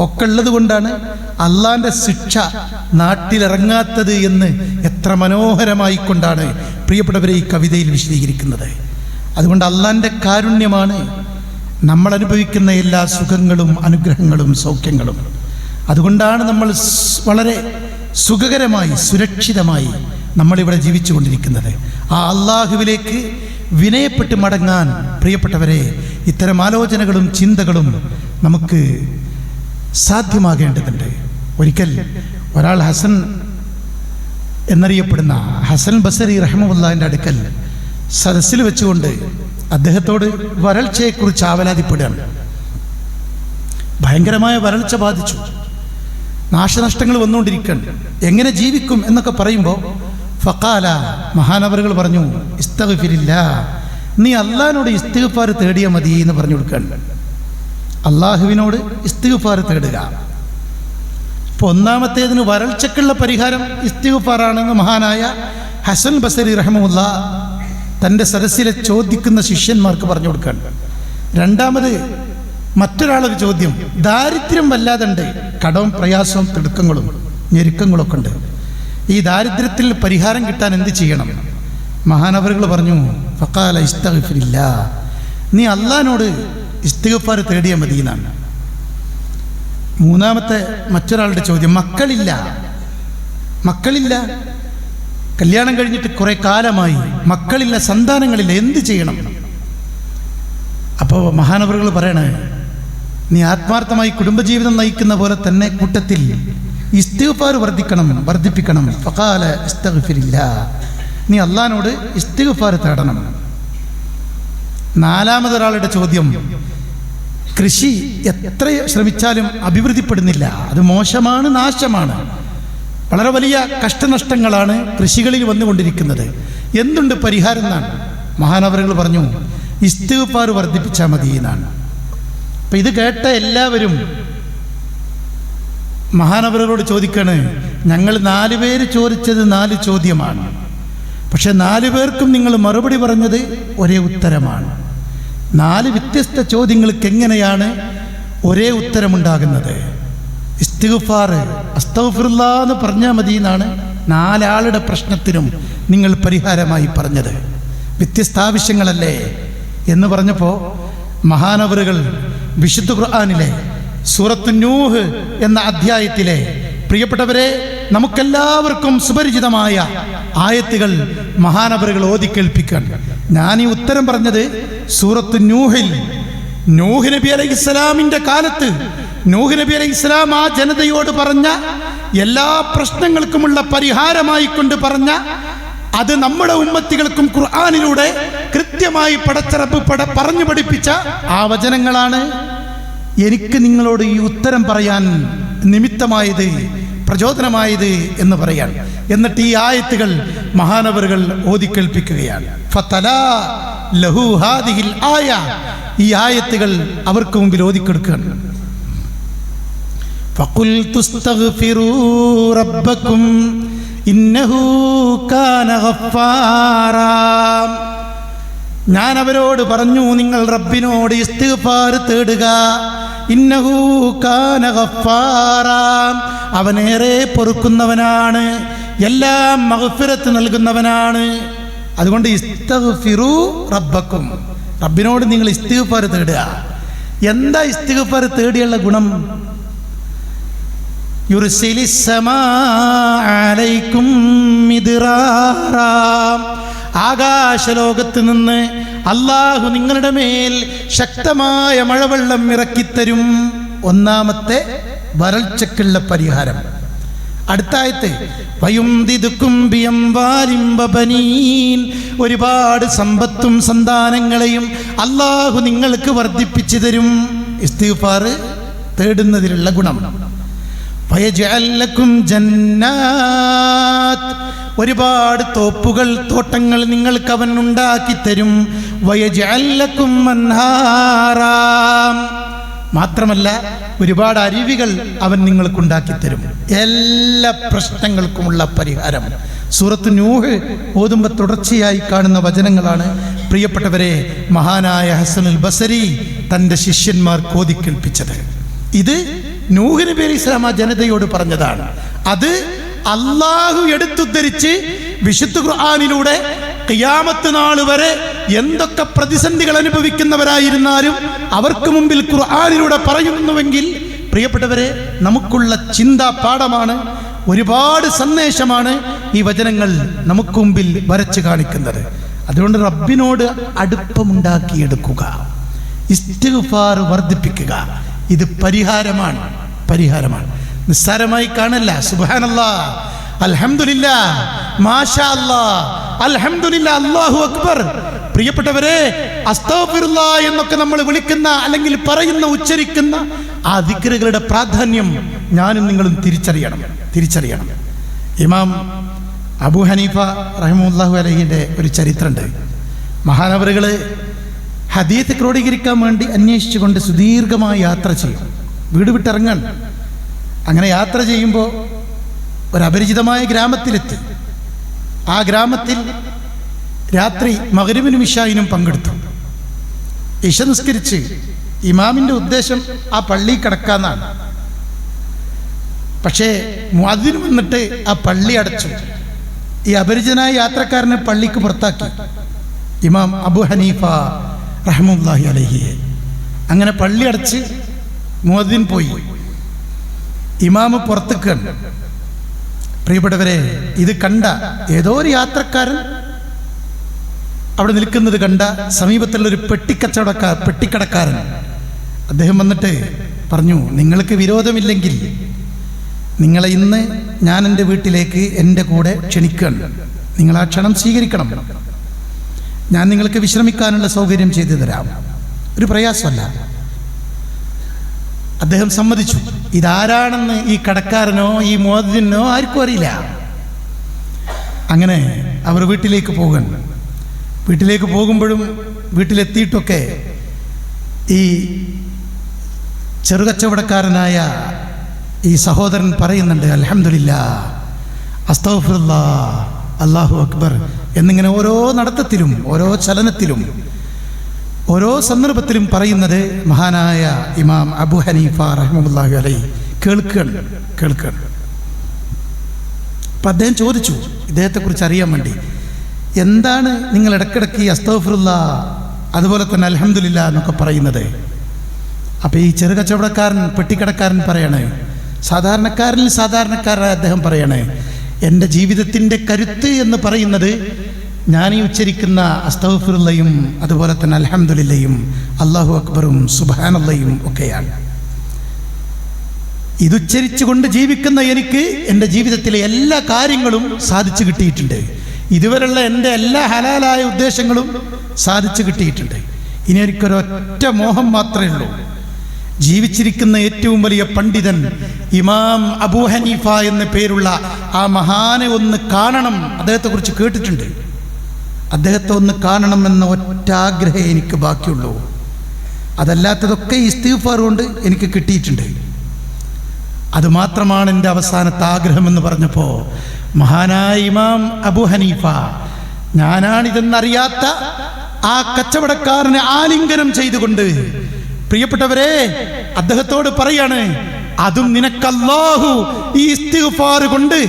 ഒക്കെ ഉള്ളത് കൊണ്ടാണ് അള്ളാന്റെ ശിക്ഷ നാട്ടിലിറങ്ങാത്തത് എന്ന് എത്ര മനോഹരമായിക്കൊണ്ടാണ് പ്രിയപ്പെട്ടവരെ ഈ കവിതയിൽ വിശദീകരിക്കുന്നത്. അതുകൊണ്ട് അള്ളാന്റെ കാരുണ്യമാണ് നമ്മൾ അനുഭവിക്കുന്ന എല്ലാ സുഖങ്ങളും അനുഗ്രഹങ്ങളും സൗഖ്യങ്ങളും. അതുകൊണ്ടാണ് നമ്മൾ വളരെ സുഖകരമായി സുരക്ഷിതമായി നമ്മളിവിടെ ജീവിച്ചു കൊണ്ടിരിക്കുന്നത്. ആ അള്ളാഹുവിലേക്ക് വിനയപ്പെട്ട് മടങ്ങാൻ പ്രിയപ്പെട്ടവരെ ഇത്തരം ആലോചനകളും ചിന്തകളും നമുക്ക് സാധ്യമാകേണ്ടതുണ്ട്. ഒരിക്കൽ ഒരാൾ ഹസൻ എന്നറിയപ്പെടുന്ന ഹസൻ ബസരി റഹ്മത്തുള്ളാഹിന്റെ അടുക്കൽ സദസ്സിൽ വെച്ചുകൊണ്ട് അദ്ദേഹത്തോട് വരൾച്ചയെക്കുറിച്ച് ആവലാതിപ്പെടുകയാണ്. ഭയങ്കരമായ വരൾച്ച ബാധിച്ചു. നാശനഷ്ടങ്ങൾ വന്നുകൊണ്ടിരിക്കുകയാണ്, എങ്ങനെ ജീവിക്കും എന്നൊക്കെ പറയുമ്പോൾ ഫഖാല, മഹാനവറുകൾ പറഞ്ഞു, ഇസ്തഗ്ഫിരില്ലാ, നീ അള്ളാഹിനോട് ഇസ്തിഗ്ഫാർ തേടിയാൽ മതി എന്ന് പറഞ്ഞു കൊടുക്കുകയാണ്. അള്ളാഹുവിനോട് ഇസ്തിഗ്ഫാർ തേടുക. ഇപ്പോൾ ഒന്നാമത്തേതിന് വരൾച്ചക്കുള്ള പരിഹാരം ഇസ്തിഗ്ഫാറാണെന്ന് മഹാനായ ഹസൻ ബസരി റഹ്മത്തുള്ള തൻ്റെ സദസ്സിലെ ചോദിക്കുന്ന ശിഷ്യന്മാർക്ക് പറഞ്ഞു കൊടുക്കുകയാണ്. രണ്ടാമത് മറ്റൊരാളൊരു ചോദ്യം, ദാരിദ്ര്യം വല്ലാതുണ്ട്, കടവും പ്രയാസവും തിടുക്കങ്ങളും ഞെരുക്കങ്ങളൊക്കെ ഉണ്ട്, ഈ ദാരിദ്ര്യത്തിൽ പരിഹാരം കിട്ടാൻ എന്ത് ചെയ്യണം? മഹാനവറുകൾ പറഞ്ഞു, ഫഖാല ഇസ്തഗ്ഫിരില്ലാ, നീ അള്ളാഹിനോട് ഇസ്തിഗ്ഫാർ തേടിയാൽ മതി എന്നാണ്. മൂന്നാമത്തെ മറ്റൊരാളുടെ ചോദ്യം, മക്കളില്ല, കല്യാണം കഴിഞ്ഞിട്ട് കുറെ കാലമായി, മക്കളില്ല, സന്താനങ്ങളില്ല, എന്ത് ചെയ്യണം? അപ്പോൾ മഹാനവറുകൾ പറയണേ, നീ ആത്മാർത്ഥമായി കുടുംബജീവിതം നയിക്കുന്ന പോലെ തന്നെ കൂട്ടത്തിൽ ഇസ്തിഗ്ഫാർ വർദ്ധിപ്പിക്കണം. ഫഖാല ഇസ്തഗ്ഫിരില്ലാ, നീ അള്ളാഹിനോട് ഇസ്തിഗ്ഫാർ തേടണം. നാലാമതൊരാളുടെ ചോദ്യം, കൃഷി എത്ര ശ്രമിച്ചാലും അഭിവൃദ്ധിപ്പെടുന്നില്ല, അത് മോശമാണ്, നാശമാണ്, വളരെ വലിയ കഷ്ടനഷ്ടങ്ങളാണ് കൃഷികളിൽ വന്നുകൊണ്ടിരിക്കുന്നത്, എന്തുണ്ട് പരിഹാരം എന്നാണ്. മഹാനവറുകൾ പറഞ്ഞു, ഇസ്തിഗ്ഫാർ വർദ്ധിപ്പിച്ചാൽ മതി എന്നാണ്. അപ്പം ഇത് കേട്ട എല്ലാവരും മഹാനവറുകളോട് ചോദിക്കാണ്, ഞങ്ങൾ 4 പേര് ചോദിച്ചത് 4 ചോദ്യമാണ്, പക്ഷെ 4 പേർക്കും നിങ്ങൾ മറുപടി പറഞ്ഞത് ഒരേ ഉത്തരമാണ്. 4 വ്യത്യസ്ത ചോദ്യങ്ങൾക്ക് എങ്ങനെയാണ് ഒരേ ഉത്തരമുണ്ടാകുന്നത്? ഇസ്തിഗ്ഫാർ, അസ്തഗ്ഫിറുല്ലാ എന്ന് പറഞ്ഞാൽ മതി എന്നാണ് 4 ആളുടെ പ്രശ്നത്തിനും നിങ്ങൾ പരിഹാരമായി പറഞ്ഞത്. വ്യത്യസ്ത ആവശ്യങ്ങളല്ലേ എന്ന് പറഞ്ഞപ്പോൾ മഹാനവറുകൾ വിശുദ്ധ ഖുർആനിലെ സൂറത്തു നൂഹ് എന്ന അധ്യായത്തിലെ, പ്രിയപ്പെട്ടവരെ, നമുക്കെല്ലാവർക്കും സുപരിചിതമായ ആയത്തുകൾ മഹാനവറുകൾ ഓതിക്കേൽപ്പിക്കാൻ. ഞാൻ ഈ ഉത്തരം പറഞ്ഞത് സൂറത്തു നൂഹിൽ നൂഹ് നബി അലൈഹിസ്സലാമിൻ്റെ കാലത്ത് നൂഹ് നബി അലൈഹിസ്സലാം ആ ജനതയോട് പറഞ്ഞ എല്ലാ പ്രശ്നങ്ങൾക്കുമുള്ള പരിഹാരമായി കൊണ്ട് പറഞ്ഞ, അത് നമ്മുടെ ഉമ്മത്തികൾക്കും ഖുർആനിലൂടെ കൃത്യമായി പടച്ചറബ് പറഞ്ഞു പഠിപ്പിച്ച ആ വചനങ്ങളാണ് എനിക്ക് നിങ്ങളോട് ഈ ഉത്തരം പറയാൻ നിമിത്തമായത്, പ്രചോദനമായത് എന്ന് പറയാൻ. എന്നിട്ട് ഈ ആയത്തുകൾ മഹാനവറുകൾ ഓതിക്കേൽപ്പിക്കുകയാണ്. ഫതലാ ലഹു ഹാദിഹിൽ ആയ, ഈ ആയത്തുകൾ അവർക്ക് മുമ്പിൽ ഓതിക്കൊടുക്കുകയാണ്. ഫഖുൽതു ഇസ്തഗ്ഫിറൂ റബ്ബക്കും ഇന്നഹു കാന ഗഫാറാ, ഞാൻ അവരോട് പറഞ്ഞു, നിങ്ങൾ റബ്ബിനോട് ഇസ്തിഗ്ഫാർ തേടുക. ഇന്നഹു കാന ഗഫാറാ, അവനേറെ പൊറുക്കുന്നവനാണ്, എല്ലാം മഗ്ഫിറത്ത് നൽകുന്നവനാണ്. അതുകൊണ്ട് ഇസ്തഗ്ഫിറൂ റബ്ബക്കും, റബ്ബിനോട് നിങ്ങൾ ഇസ്തിഗ്ഫാർ തേടുക. എന്താ ഇസ്തിഗ്ഫാർ തേടിയുള്ള ഗുണം? യുർസിലിസ് സമാ അലൈക്കും മിദ്റാറാ, ആകാശലോകത്ത് നിന്ന് അള്ളാഹു നിങ്ങളുടെ മേൽ ശക്തമായ മഴവെള്ളം ഇറക്കിത്തരും. ഒന്നാമത്തെ വരൾച്ചക്കുള്ള പരിഹാരം. അടുത്തായത്ത് വയുംദിദുക്കും ബിഅംവാലിൻ വബനീൻ, ഒരുപാട് സമ്പത്തും സന്താനങ്ങളെയും അള്ളാഹു നിങ്ങൾക്ക് വർദ്ധിപ്പിച്ചു തരും. ഇസ്തിഗ്ഫാർ തേടുന്നതിലുള്ള ഗുണം. വയജ്അൽ ലക്കും ജന്നാത്ത്, ഒരുപാട് തോപ്പുകൾ, തോട്ടങ്ങൾ നിങ്ങൾക്ക് അവൻ ഉണ്ടാക്കി തരും. വയജ്അൽ ലക്കും അൻഹാറാ, മാത്രമല്ല ഒരുപാട് അരുവികൾ അവൻ നിങ്ങൾക്കുണ്ടാക്കി തരും. എല്ലാ പ്രശ്നങ്ങൾക്കുമുള്ള പരിഹാരം. സൂറത്ത് നൂഹ് ഓതുമ്പോൾ തുടർച്ചയായി കാണുന്ന വചനങ്ങളാണ് പ്രിയപ്പെട്ടവരെ മഹാനായ ഹസനുൽ ബസരി തൻ്റെ ശിഷ്യന്മാർക്ക് ഓതിക്കേൽപ്പിച്ചത്. ഇത് നൂഹ് നബി അലൈഹി സ്വലാം ആ ജനതയോട് പറഞ്ഞതാണ്. അത് അള്ളാഹു എടുത്തുദ്ധരിച്ച് വിശുദ്ധ ഖുർആനിലൂടെ ഖിയാമത്ത് നാൾ വരെ എന്തൊക്കെ പ്രതിസന്ധികൾ അനുഭവിക്കുന്നവരായിരുന്നാലും അവർക്ക് മുമ്പിൽ ഖുർആനിലൂടെ പറയുന്നുവെങ്കിൽ പ്രിയപ്പെട്ടവരെ നമുക്കുള്ള ചിന്താ പാഠമാണ്, ഒരുപാട് സന്ദേശമാണ് ഈ വചനങ്ങൾ നമുക്ക് മുമ്പിൽ വരച്ച് കാണിക്കുന്നത്. അതുകൊണ്ട് റബ്ബിനോട് അടുപ്പമുണ്ടാക്കിയെടുക്കുക, ഇസ്തിഗ്ഫാർ വർദ്ധിപ്പിക്കുക. ഇത് പരിഹാരമാണ്. നിസ്സാരമായി കാണല്ല. സുബ്ഹാനല്ലാഹ്, അൽഹംദുലില്ലാഹ്, മാഷാ അല്ലാഹ്, അൽഹംദുലില്ലാഹ്, അല്ലാഹു അക്ബർ പ്രിയപ്പെട്ടവരെ, അസ്തഗ്ഫിറുല്ലാ എന്നൊക്കെ നമ്മൾ വിളിക്കുന്ന അല്ലെങ്കിൽ പറയുന്ന ഉച്ചരിക്കുന്ന ആ ദിക്റുകളുടെ പ്രാധാന്യം ഞാനും നിങ്ങളും തിരിച്ചറിയണം. ഇമാം അബൂ ഹനീഫ റഹിമഹുല്ലാഹു അലൈഹിന്റെ ഒരു ചരിത്രമുണ്ട്. മഹാനവറുകൾ ഹദീത്ത് ക്രോഡീകരിക്കാൻ വേണ്ടി അന്വേഷിച്ചുകൊണ്ട് സുദീർഘമായ യാത്ര ചെയ്യും. വീട് വിട്ടിറങ്ങാൻ. അങ്ങനെ യാത്ര ചെയ്യുമ്പോൾ ഒരു അപരിചിതമായ ഗ്രാമത്തിലെത്തി. ആ ഗ്രാമത്തിൽ രാത്രി മഗ്രിബിനും ഇശായിനും പങ്കെടുത്തു. ഇശ നിസ്കരിച്ച് ഇമാമിൻ്റെ ഉദ്ദേശം ആ പള്ളി കിടക്കാന്നാണ്. പക്ഷേ മുഅദ്ദിൻ വന്നിട്ട് ആ പള്ളി അടച്ചു. ഈ അപരിചിതനായ യാത്രക്കാരനെ പള്ളിക്ക് പുറത്താക്കി ഇമാം അബൂ ഹനീഫ റഹ്മത്തുള്ളാഹി അലൈഹി. അങ്ങനെ പള്ളി അടച്ച് മുഅദ്ദിൻ പോയി. ഇമാമ് പുറത്തേക്ക്. പ്രിയപ്പെട്ടവരെ, ഇത് കണ്ട ഏതോ ഒരു യാത്രക്കാരൻ അവിടെ നിൽക്കുന്നത് കണ്ട സമീപത്തുള്ള ഒരു പെട്ടിക്കടക്കാരൻ അദ്ദേഹം വന്നിട്ട് പറഞ്ഞു, നിങ്ങൾക്ക് വിരോധമില്ലെങ്കിൽ നിങ്ങളെ ഇന്ന് ഞാൻ എൻ്റെ വീട്ടിലേക്ക് എൻ്റെ കൂടെ ക്ഷണിക്കുകയാണ്. നിങ്ങൾ ആ ക്ഷണം സ്വീകരിക്കണം. ഞാൻ നിങ്ങൾക്ക് വിശ്രമിക്കാനുള്ള സൗകര്യം ചെയ്തു തരാം. ഒരു പ്രയാസമല്ല. അദ്ദേഹം സമ്മതിച്ചു. ഇതാരാണെന്ന് ഈ കടക്കാരനോ ഈ മുഅദ്ദിനോ ആർക്കും അറിയില്ല. അങ്ങനെ അവർ വീട്ടിലേക്ക് പോകുമ്പോഴും വീട്ടിലെത്തിയിട്ടൊക്കെ ഈ ചെറുകച്ചവടക്കാരനായ ഈ സഹോദരൻ പറയുന്നുണ്ട്, അൽഹംദുലില്ലാഹ്, അസ്തഗ്ഫിറുല്ലാഹ്, അല്ലാഹു അക്ബർ എന്നിങ്ങനെ ഓരോ നടത്തത്തിലും ഓരോ ചലനത്തിലും ഓരോ സന്ദർഭത്തിലും പറയുന്നത് മഹാനായ ഇമാം അബൂ ഹനീഫ റഹ്മത്തുള്ളാഹി അലൈഹി കേൾക്കുകയാണ്. അപ്പം അദ്ദേഹം ചോദിച്ചു ഇദ്ദേഹത്തെക്കുറിച്ച് അറിയാൻ വേണ്ടി, എന്താണ് നിങ്ങൾ ഇടയ്ക്കിടയ്ക്ക് ഈ അസ്തഗ്ഫിറുല്ലാഹ് അതുപോലെ തന്നെ അൽഹംദുലില്ലാഹ് എന്നൊക്കെ പറയുന്നത്? അപ്പം ഈ ചെറുകച്ചവടക്കാരൻ പെട്ടിക്കടക്കാരൻ പറയണേ, സാധാരണക്കാരനായ അദ്ദേഹം പറയണേ, എൻ്റെ ജീവിതത്തിൻ്റെ കരുത്ത് എന്ന് പറയുന്നത് ഞാൻ ഈ ഉച്ചരിക്കുന്ന അസ്തഗ്ഫിറുല്ലയും അതുപോലെ തന്നെ അൽഹംദുലില്ലയും അല്ലാഹു അക്ബറും സുബ്ഹാനല്ലയും ഒക്കെയാണ്. ഇതുച്ചരിച്ചുകൊണ്ട് ജീവിക്കുന്ന എനിക്ക് എൻ്റെ ജീവിതത്തിലെ എല്ലാ കാര്യങ്ങളും സാധിച്ചു കിട്ടിയിട്ടുണ്ട്. ഇതുവരെയുള്ള എൻ്റെ എല്ലാ ഹലാലായ ഉദ്ദേശങ്ങളും സാധിച്ചു കിട്ടിയിട്ടുണ്ട്. ഇനി എനിക്കൊരൊറ്റ മോഹം മാത്രമേ ഉള്ളൂ. ജീവിച്ചിരിക്കുന്ന ഏറ്റവും വലിയ പണ്ഡിതൻ ഇമാം അബൂ ഹനീഫ എന്ന പേരുള്ള ആ മഹാനെ ഒന്ന് കാണണം. അദ്ദേഹത്തെക്കുറിച്ച് കേട്ടിട്ടുണ്ട്. അദ്ദേഹത്തെ ഒന്ന് കാണണമെന്ന ഒറ്റ ആഗ്രഹമേ എനിക്ക് ബാക്കിയുള്ളൂ. അതല്ലാത്തതൊക്കെ ഇസ്തിഗ്ഫാർ കൊണ്ട് എനിക്ക് കിട്ടിയിട്ടുണ്ട്. അതുമാത്രമാണ് എൻ്റെ അവസാനത്തെ ആഗ്രഹമെന്ന് പറഞ്ഞപ്പോൾ മഹാനായ ഇമാം അബൂ ഹനീഫ ഞാനാണിതെന്നറിയാത്ത ആ കച്ചവടക്കാരനെ ആലിംഗനം ചെയ്തുകൊണ്ട്, പ്രിയപ്പെട്ടവരെ, അദ്ദേഹത്തോട് പറയാണ്, അതും നിനക്ക് അല്ലാഹു ഈ ഇസ്തിഗ്ഫാർ കൊണ്ട്,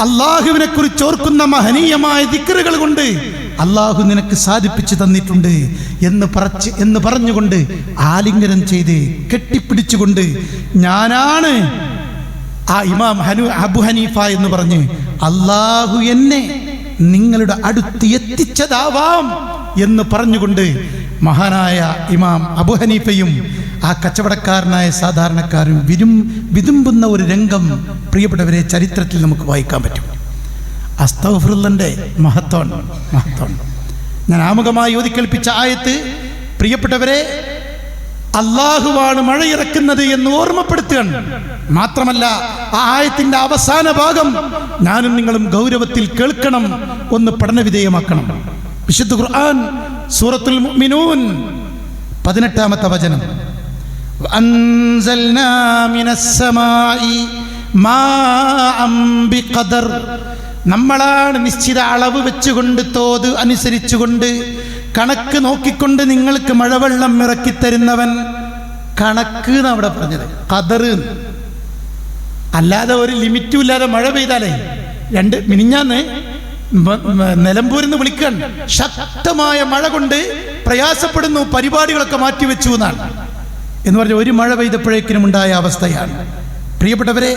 അല്ലാഹുവിനെ കുറിച്ച് ഓർക്കുന്ന മഹനീയമായ ദിക്റുകൾ കൊണ്ട് അല്ലാഹു നിനക്ക് സാധിപ്പിച്ചു തന്നിട്ടുണ്ട് എന്ന് പറഞ്ഞുകൊണ്ട് ആലിംഗനം ചെയ്ത് കെട്ടിപ്പിടിച്ചുകൊണ്ട്, ഞാനാണ് ആ ഇമാം അബൂ ഹനീഫ എന്ന് പറഞ്ഞ് അല്ലാഹു എന്നെ നിങ്ങളുടെ അടുത്ത് എത്തിച്ചതാവാം എന്ന് പറഞ്ഞുകൊണ്ട് മഹാനായ ഇമാം അബൂ ഹനീഫയും ആ കച്ചവടക്കാരനായ സാധാരണക്കാരും വിതുമ്പുന്ന ഒരു രംഗം പ്രിയപ്പെട്ടവരെ ചരിത്രത്തിൽ നമുക്ക് വായിക്കാൻ പറ്റും. അസ്തഗ്ഫിറുല്ലാഹിന്റെ മഹത്വം. ഞാൻ ആമുഖമായി ഓതിക്കേൽപ്പിച്ച ആയത്ത്, പ്രിയപ്പെട്ടവരെ, അല്ലാഹുവാണ് മഴയിറക്കുന്നത് എന്ന് ഓർമ്മപ്പെടുത്തുകയാണ്. മാത്രമല്ല ആ ആയത്തിന്റെ അവസാന ഭാഗം ഞാനും നിങ്ങളും ഗൗരവത്തിൽ കേൾക്കണം, ഒന്ന് പഠനവിധേയമാക്കണം. വിശുദ്ധ ഖുർആൻ സൂറത്തുൽ മുഅ്മിനൂൻ 18-ാമത്തെ വചനം, വഅൻസൽനാ മിനസ്സമാഇ മാഅൻ ബിഖദർ, നമ്മളാണ് നിശ്ചിത അളവ് വെച്ചുകൊണ്ട് തോത് അനുസരിച്ചുകൊണ്ട് കണക്ക് നോക്കിക്കൊണ്ട് നിങ്ങൾക്ക് മഴവെള്ളം ഇറക്കിത്തരുന്നവൻ. കണക്ക് എന്നാണ് അവിടെ പറഞ്ഞത്, ഖദർ. അല്ലാതെ ഒരു ലിമിറ്റും ഇല്ലാതെ മഴ പെയ്താലേ മിനിഞ്ഞാന്ന് നിലമ്പൂരിൽ നിന്ന് വിളിക്കാൻ ശക്തമായ മഴ കൊണ്ട് പ്രയാസപ്പെടുന്നു, പരിപാടികളൊക്കെ മാറ്റിവെച്ചു എന്നാണ് എന്ന് പറഞ്ഞ ഒരു മഴ പെയ്തപ്പോഴേക്കിനും ഉണ്ടായ അവസ്ഥയാണ്. പ്രിയപ്പെട്ടവരെ,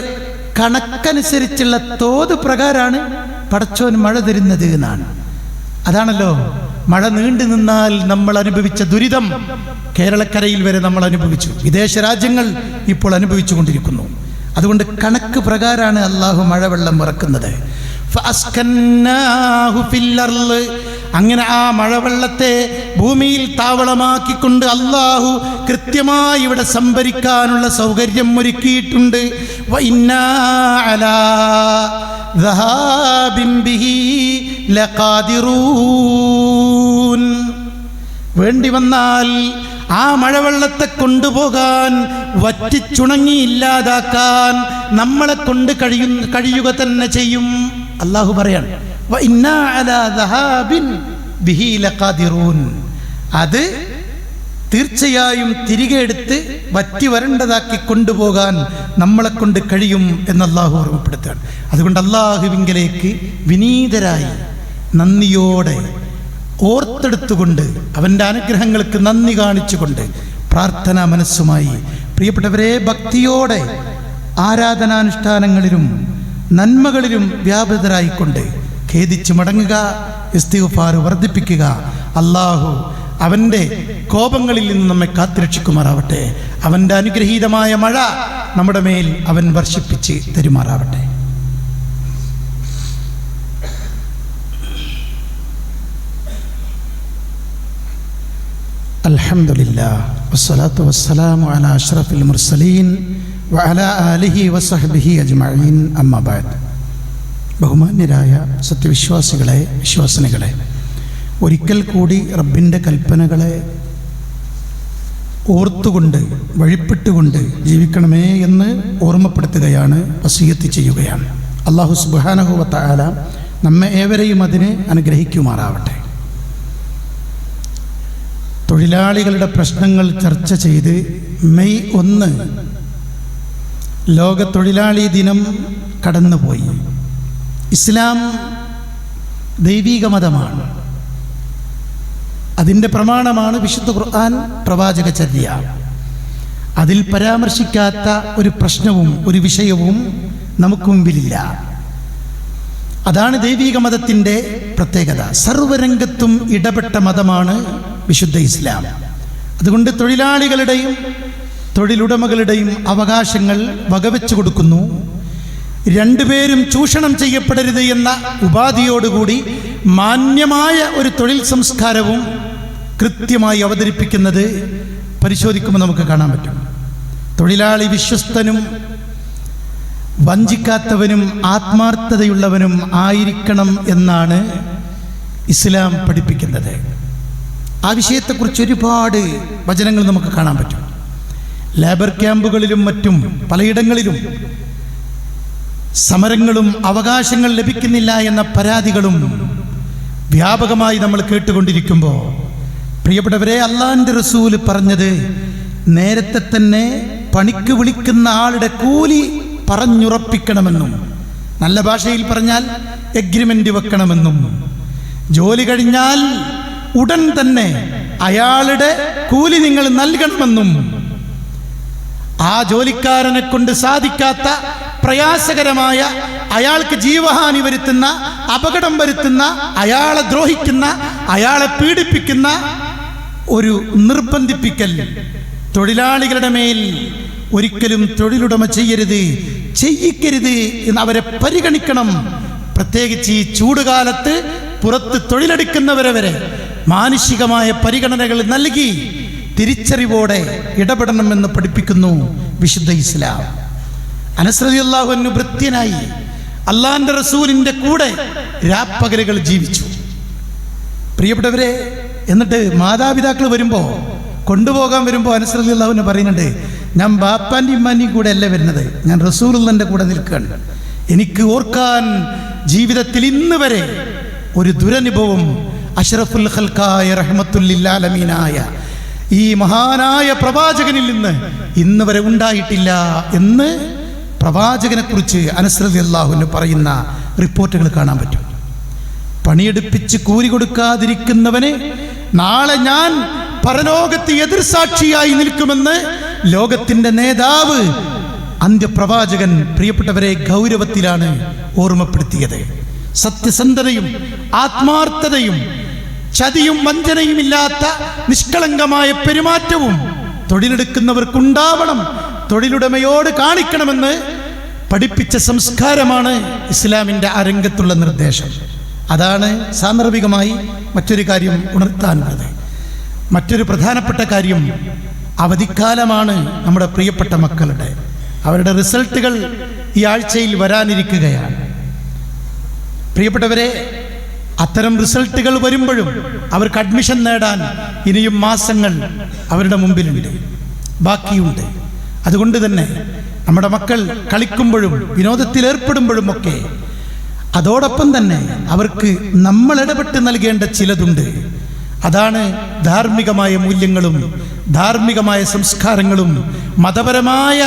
കണക്കനുസരിച്ചുള്ള തോത് പ്രകാരമാണ് പടച്ചോൻ മഴ തരുന്നത് എന്നാണ്. അതാണല്ലോ മഴ നീണ്ടു നിന്നാൽ നമ്മൾ അനുഭവിച്ച ദുരിതം കേരളക്കരയിൽ വരെ നമ്മൾ അനുഭവിച്ചു, വിദേശ രാജ്യങ്ങൾ ഇപ്പോൾ അനുഭവിച്ചു കൊണ്ടിരിക്കുന്നു. അതുകൊണ്ട് കണക്ക് പ്രകാരമാണ് അള്ളാഹു മഴവെള്ളം ഇറക്കുന്നത്. അങ്ങനെ ആ മഴവെള്ളത്തെ ഭൂമിയിൽ താവളമാക്കിക്കൊണ്ട് അള്ളാഹു കൃത്യമായി ഇവിടെ സംഭരിക്കാനുള്ള സൗകര്യം ഒരുക്കിയിട്ടുണ്ട്. വഇന്നാ അലാ ദഹാബിൻ ബിഹി ലഖാദിറൂൻ. വേണ്ടി വന്നാൽ ആ മഴവെള്ളത്തെ കൊണ്ടുപോകാൻ, വറ്റിച്ചുണങ്ങി ഇല്ലാതാക്കാൻ നമ്മളെ കൊണ്ട് കഴിയുക തന്നെ ചെയ്യും. അള്ളാഹു പറയാണ് വഇന്നാ അലാ ദഹാബിൻ ബിഹി ലഖാദിറൂൻ. അത് തീർച്ചയായും തിരികെ എടുത്ത് വറ്റി വരണ്ടതാക്കി കൊണ്ടുപോകാൻ നമ്മളെ കൊണ്ട് കഴിയും എന്ന് അള്ളാഹു ഓർമ്മപ്പെടുത്തുകയാണ്. അതുകൊണ്ട് അള്ളാഹുവിങ്കലേക്ക് വിനീതരായി നന്ദിയോടെ ഓർത്തെടുത്തുകൊണ്ട് അവൻ്റെ അനുഗ്രഹങ്ങൾക്ക് നന്ദി കാണിച്ചുകൊണ്ട് പ്രാർത്ഥനാ മനസ്സുമായി പ്രിയപ്പെട്ടവരെ ഭക്തിയോടെ ആരാധനാനുഷ്ഠാനങ്ങളിലും നന്മകളിലും വ്യാപൃതരായിക്കൊണ്ട് ഖേദിച്ച് മടങ്ങുക, ഇസ്തിഗ്ഫാർ വർദ്ധിപ്പിക്കുക. അള്ളാഹു അവൻ്റെ കോപങ്ങളിൽ നിന്ന് നമ്മെ കാത്തുരക്ഷിക്കുമാറാവട്ടെ. അവൻ്റെ അനുഗ്രഹീതമായ മഴ നമ്മുടെ മേൽ അവൻ വർഷിപ്പിച്ച് തരുമാറാവട്ടെ. അൽഹംദുലില്ലാഹ് വസ്സലാത്തു വസ്സലാമു അലാ അഷ്റഫിൽ മുർസലീൻ വഅലാ ആലിഹി വസഹ്ബിഹി അജ്മഈൻ. അമ്മാ ബഅദ്. ബഹുമാന്യരായ സത്യവിശ്വാസികളെ, വിശ്വാസിനികളെ, ഒരിക്കൽ കൂടി റബ്ബിൻ്റെ കൽപ്പനകളെ ഓർത്തുകൊണ്ട് വഴിപ്പെട്ടുകൊണ്ട് ജീവിക്കണമേ എന്ന് ഓർമ്മപ്പെടുത്തുകയാണ്, വസിയത്ത് ചെയ്യുകയാണ്. അല്ലാഹു സുബ്ഹാനഹു വ തആല നമ്മെ ഏവരെയും അതിന് അനുഗ്രഹിക്കുമാറാവട്ടെ. തൊഴിലാളികളുടെ പ്രശ്നങ്ങൾ ചർച്ച ചെയ്ത് മെയ് 1 ലോക തൊഴിലാളി ദിനം കടന്നുപോയി. ഇസ്ലാം ദൈവീക മതമാണ്. അതിൻ്റെ പ്രമാണമാണ് വിശുദ്ധ ഖുർആൻ, പ്രവാചക ചര്യ. അതിൽ പരാമർശിക്കാത്ത ഒരു പ്രശ്നവും ഒരു വിഷയവും നമുക്ക് മുമ്പിലില്ല. അതാണ് ദൈവീക മതത്തിൻ്റെ പ്രത്യേകത. സർവ്വരംഗത്തും ഇടപെട്ട മതമാണ് വിശുദ്ധ ഇസ്ലാം. അതുകൊണ്ട് തൊഴിലാളികളുടെയും തൊഴിലുടമകളുടെയും അവകാശങ്ങൾ വകവെച്ചു കൊടുക്കുന്നു. രണ്ടുപേരും ചൂഷണം ചെയ്യപ്പെടരുത് എന്ന ഉപാധിയോടുകൂടി മാന്യമായ ഒരു തൊഴിൽ സംസ്കാരവും കൃത്യമായി അവതരിപ്പിക്കുന്നത് പരിശോധിക്കുമ്പോൾ നമുക്ക് കാണാൻ പറ്റും. തൊഴിലാളി വിശ്വസ്തനും വഞ്ചിക്കാത്തവനും ആത്മാർത്ഥതയുള്ളവനും ആയിരിക്കണം എന്നാണ് ഇസ്ലാം പഠിപ്പിക്കുന്നത്. ആ വിഷയത്തെക്കുറിച്ച് ഒരുപാട് വചനങ്ങൾ നമുക്ക് കാണാൻ പറ്റും. ലേബർ ക്യാമ്പുകളിലും മറ്റും പലയിടങ്ങളിലും സമരങ്ങളും അവകാശങ്ങൾ ലഭിക്കുന്നില്ല എന്ന പരാതികളും വ്യാപകമായി നമ്മൾ കേട്ടുകൊണ്ടിരിക്കുമ്പോൾ പ്രിയപ്പെട്ടവരെ, അള്ളാഹിൻ്റെ റസൂൽ പറഞ്ഞത് നേരത്തെ തന്നെ പണിക്ക് വിളിക്കുന്ന ആളുടെ കൂലി പറഞ്ഞുറപ്പിക്കണമെന്നും, നല്ല ഭാഷയിൽ പറഞ്ഞാൽ എഗ്രിമെൻ്റ് വെക്കണമെന്നും, ജോലി കഴിഞ്ഞാൽ ഉടൻ തന്നെ അയാളുടെ കൂലി നിങ്ങൾ നൽകണമെന്നും, ആ ജോലിക്കാരനെ കൊണ്ട് സാധിക്കാത്ത പ്രയാസകരമായ, അയാൾക്ക് ജീവഹാനി വരുത്തുന്ന, അപകടം വരുത്തുന്ന, അയാളെ ദ്രോഹിക്കുന്ന, അയാളെ പീഡിപ്പിക്കുന്ന ഒരു നിർബന്ധിപ്പിക്കൽ തൊഴിലാളികളുടെ മേൽ ഒരിക്കലും തൊഴിലുടമ ചെയ്യിക്കരുത് എന്ന് അവരെ പരിഗണിക്കണം. പ്രത്യേകിച്ച് ഈ ചൂടുകാലത്ത് പുറത്ത് തൊഴിലെടുക്കുന്നവരെ വരെ മാനുഷികമായ പരിഗണനകൾ നൽകി തിരിച്ചറിവോടെ ഇടപെടണമെന്ന് പഠിപ്പിക്കുന്നു വിശുദ്ധ ഇസ്ലാം. അനസ് റളിയല്ലാഹു അൻഹു ഭൃത്യനായി അള്ളാഹിൻ്റെ റസൂലിൻ്റെ കൂടെ രാപ്പകലുകൾ ജീവിച്ചു. പ്രിയപ്പെട്ടവരെ, എന്നിട്ട് മാതാപിതാക്കൾ വരുമ്പോൾ, കൊണ്ടുപോകാൻ വരുമ്പോൾ അനസ് റളിയല്ലാഹു അൻഹു പറയുന്നുണ്ട്, ഞാൻ ബാപ്പാൻ്റെ ഇമ്മാൻ്റെയും കൂടെ അല്ല വരുന്നത്, ഞാൻ റസൂലുള്ളാഹിൻ്റെ കൂടെ നിൽക്കുകയാണ്. എനിക്ക് ഓർക്കാൻ ജീവിതത്തിൽ ഇന്ന് വരെ ഒരു ദുരനുഭവം അഷ്റഫുൽ ഖൽഖായ റഹ്മത്തുൽ ലിൽ ആലമീനായ ഈ മഹാനായ പ്രവാചകനിൽ നിന്ന് ഇന്ന് വരെ ഉണ്ടായിട്ടില്ല എന്ന് പ്രവാചകനെക്കുറിച്ച് അനസ് റളിയല്ലാഹു അൻഹു പറയുന്ന റിപ്പോർട്ടുകൾ കാണാൻ പറ്റും. പണിയെടുപ്പിച്ച് കൂലി കൊടുക്കാതിരിക്കുന്നവന് നാളെ ഞാൻ പരലോകത്ത് എതിർസാക്ഷിയായി നിൽക്കുമെന്ന് ലോകത്തിൻ്റെ നേതാവ് അന്ത്യപ്രവാചകൻ പ്രിയപ്പെട്ടവരെ ഗൗരവത്തിലാണ് ഓർമ്മപ്പെടുത്തിയത്. സത്യസന്ധതയും ആത്മാർത്ഥതയും ചതിയും വഞ്ചനയും ഇല്ലാത്ത നിഷ്കളങ്കമായ പെരുമാറ്റവും തൊഴിലെടുക്കുന്നവർക്കുണ്ടാവണം, തൊഴിലുടമയോട് കാണിക്കണമെന്ന് പഠിപ്പിച്ച സംസ്കാരമാണ് ഇസ്ലാമിൻ്റെ ആ രംഗത്തുള്ള നിർദ്ദേശം. അതാണ് സാന്ദർഭികമായി മറ്റൊരു കാര്യം ഉണർത്താനുള്ളത്. മറ്റൊരു പ്രധാനപ്പെട്ട കാര്യം, അവധിക്കാലമാണ് നമ്മുടെ പ്രിയപ്പെട്ട മക്കളുടെ. അവരുടെ റിസൾട്ടുകൾ ഈ ആഴ്ചയിൽ വരാനിരിക്കുകയാണ്. പ്രിയപ്പെട്ടവരെ, അത്തരം റിസൾട്ടുകൾ വരുമ്പോഴും അവർക്ക് അഡ്മിഷൻ നേടാൻ ഇനിയും മാസങ്ങൾ അവരുടെ മുമ്പിലുണ്ട്, ബാക്കിയുണ്ട്. അതുകൊണ്ട് തന്നെ നമ്മുടെ മക്കൾ കളിക്കുമ്പോഴും വിനോദത്തിലേർപ്പെടുമ്പോഴുമൊക്കെ അതോടൊപ്പം തന്നെ അവർക്ക് നമ്മൾ ഇടപെട്ട് നൽകേണ്ട ചിലതുണ്ട്. അതാണ് ധാർമ്മികമായ മൂല്യങ്ങളും ധാർമ്മികമായ സംസ്കാരങ്ങളും മതപരമായ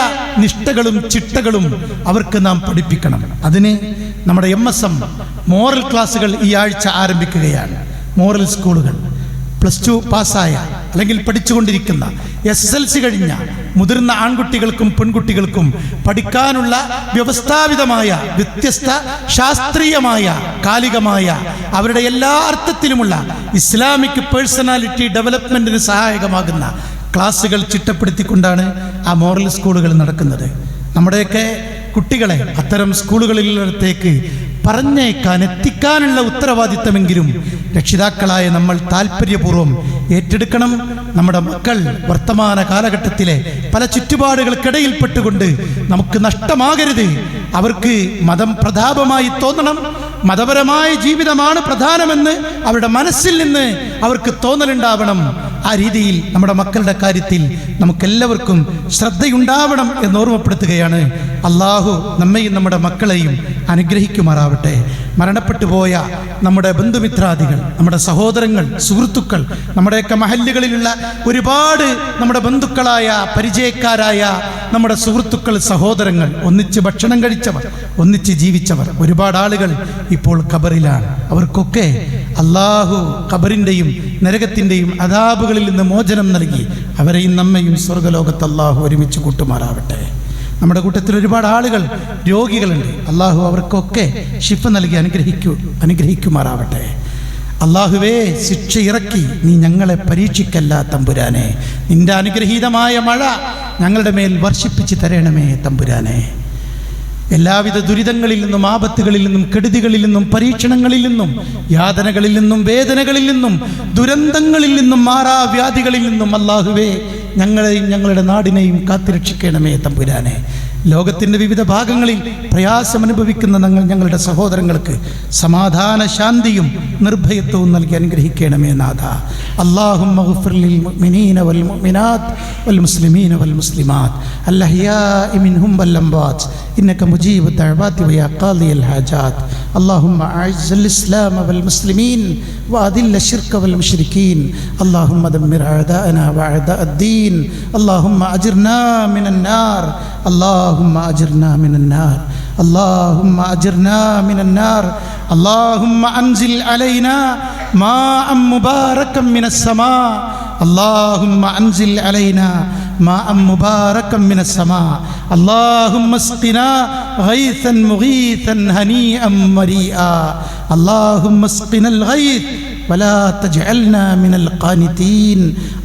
നിഷ്ഠകളും ചിട്ടകളും അവർക്ക് നാം പഠിപ്പിക്കണം. അതിന് നമ്മുടെ MSM മോറൽ ക്ലാസ്സുകൾ ഈ ആഴ്ച ആരംഭിക്കുകയാണ്. മോറൽ സ്കൂളുകൾ +2 പാസ്സായ അല്ലെങ്കിൽ പഠിച്ചുകൊണ്ടിരിക്കുന്ന SSLC കഴിഞ്ഞ മുതിർന്ന ആൺകുട്ടികൾക്കും പെൺകുട്ടികൾക്കും പഠിക്കാനുള്ള വ്യവസ്ഥാപിതമായ വ്യത്യസ്ത ശാസ്ത്രീയമായ കാലികമായ അവരുടെ എല്ലാ അർത്ഥത്തിലുമുള്ള ഇസ്ലാമിക് പേഴ്സണാലിറ്റി ഡെവലപ്മെൻറ്റിന് സഹായകമാകുന്ന ക്ലാസ്സുകൾ ചിട്ടപ്പെടുത്തിക്കൊണ്ടാണ് ആ മോറൽ സ്കൂളുകൾ നടക്കുന്നത്. നമ്മുടെയൊക്കെ കുട്ടികളെ അത്തരം സ്കൂളുകളിലേക്ക് പറഞ്ഞേക്കാൻ എത്തിക്കാനുള്ള ഉത്തരവാദിത്തമെങ്കിലും രക്ഷിതാക്കളായ നമ്മൾ താല്പര്യപൂർവ്വം ഏറ്റെടുക്കണം. നമ്മുടെ മക്കൾ വർത്തമാന കാലഘട്ടത്തിലെ പല ചുറ്റുപാടുകൾക്കിടയിൽപ്പെട്ടുകൊണ്ട് നമുക്ക് നഷ്ടമാകരുത്. അവർക്ക് മതം പ്രതാപമായി തോന്നണം, മതപരമായ ജീവിതമാണ് പ്രധാനമെന്ന് അവരുടെ മനസ്സിൽ നിന്ന് അവർക്ക് തോന്നലുണ്ടാവണം. ആ രീതിയിൽ നമ്മുടെ മക്കളുടെ കാര്യത്തിൽ നമുക്കെല്ലാവർക്കും ശ്രദ്ധയുണ്ടാവണം എന്ന് ഓർമ്മപ്പെടുത്തുകയാണ്. അള്ളാഹു നമ്മയും നമ്മുടെ മക്കളെയും അനുഗ്രഹിക്കുമാറാവട്ടെ. മരണപ്പെട്ടു പോയ നമ്മുടെ ബന്ധുമിത്രാദികൾ, നമ്മുടെ സഹോദരങ്ങൾ, സുഹൃത്തുക്കൾ, നമ്മുടെയൊക്കെ മഹല്ലുകളിലുള്ള ഒരുപാട് നമ്മുടെ ബന്ധുക്കളായ പരിചയക്കാരായ നമ്മുടെ സുഹൃത്തുക്കൾ, സഹോദരങ്ങൾ, ഒന്നിച്ച് ഭക്ഷണം കഴിച്ചവർ, ഒന്നിച്ച് ജീവിച്ചവർ, ഒരുപാട് ആളുകൾ ഇപ്പോൾ ഖബറിലാണ്. അവർക്കൊക്കെ അള്ളാഹു ഖബറിൻ്റെയും നരകത്തിൻ്റെയും അദാബുകളിൽ നിന്ന് മോചനം നൽകി അവരെയും നമ്മയും സ്വർഗ്ഗലോകത്ത് അള്ളാഹു ഒരുമിച്ച് കൂട്ടുമാറാവട്ടെ. നമ്മുടെ കൂട്ടത്തിൽ ഒരുപാട് ആളുകൾ രോഗികളുണ്ട്. അള്ളാഹു അവർക്കൊക്കെ ശിഫ നൽകി അനുഗ്രഹിക്കുമാറാവട്ടെ. അള്ളാഹുവേ, ശിക്ഷ ഇറക്കി നീ ഞങ്ങളെ പരീക്ഷിക്കല്ല തമ്പുരാനെ. നിന്റെ അനുഗ്രഹീതമായ മഴ ഞങ്ങളുടെ മേൽ വർഷിപ്പിച്ച് തരണമേ തമ്പുരാനെ. എല്ലാവിധ ദുരിതങ്ങളിൽ നിന്നും ആപത്തുകളിൽ നിന്നും കെടുതികളിൽ നിന്നും പരീക്ഷണങ്ങളിൽ നിന്നും യാതനകളിൽ നിന്നും വേദനകളിൽ നിന്നും ദുരന്തങ്ങളിൽ നിന്നും മാറാവ്യാധികളിൽ നിന്നും അല്ലാഹുവേ ഞങ്ങളെയും ഞങ്ങളുടെ നാടിനെയും കാത്തുരക്ഷിക്കണമേ തമ്പുരാനെ. ലോകത്തിൻ്റെ വിവിധ ഭാഗങ്ങളിൽ പ്രയാസമനുഭവിക്കുന്ന ഞങ്ങളുടെ സഹോദരങ്ങൾക്ക് സമാധാന ശാന്തിയും നിർഭയത്വവും നൽകി അനുഗ്രഹിക്കണമേ നാഥ. അല്ലാഹുമ്മ ഗ്ഫിർ ലിൽ മുഅ്മിനീന വൽ മുഅ്മിനാത്ത് വൽ മുസ്ലിമീന വൽ മുസ്ലിമാത്ത് അൽ അഹ്യാഇ മിൻഹും വൽ അംവാത്ത് ഇന്നക മുജീബു ദഅവാതി വയാ ഖാദിയൽ ഹാജാത്ത്. اللهم أعز الإسلام والمسلمين وأذل الشرك والمشركين. اللهم دمر أعداءنا وأعداء الدين. اللهم أجرنا من النار. اللهم أجرنا من النار. اللهم أجرنا من النار. اللهم أنزل علينا ماء مباركا من السماء. اللهم أنزل علينا ماء مباركا من السماء. اللهم اسقنا غيثا مغيثا هنيئا مريئا. اللهم اسقنا الغيث ولا تجعلنا من القانتين.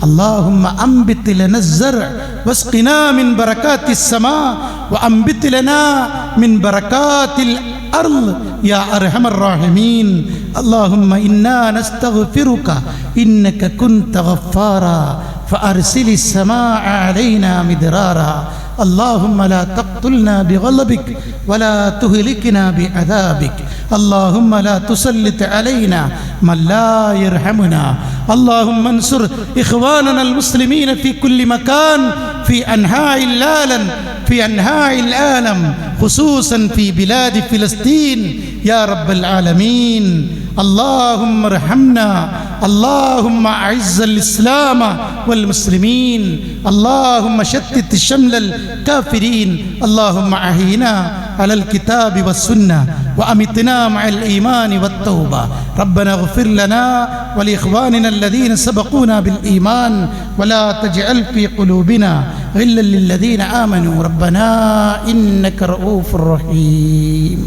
اللهم أنبت لنا الزرع واسقنا من بركات السماء وأنبت لنا من بركات الأرض يا أرحم الراحمين. اللهم إنا نستغفرك إنك كنت غفارا فأرسل السماء علينا مدرارا. اللهم لا تقتلنا بغضبك ولا تهلكنا بعذابك. اللهم لا تسلط علينا من لا يرحمنا. اللهم انصر إخواننا المسلمين في كل مكان في أنحاء العالم خصوصا في بلاد فلسطين يا رب العالمين. اللهم ارحمنا. اللهم أعز الإسلام والمسلمين. اللهم شتت شمل الكافرين. اللهم أحينا على الكتاب والسنة وأمتنا مع الإيمان والتوبة. ربنا اغفر لنا ولإخواننا الذين سبقونا بالإيمان ولا تجعل في قلوبنا غلا للذين آمنوا ربنا إنك رؤوف رحيم.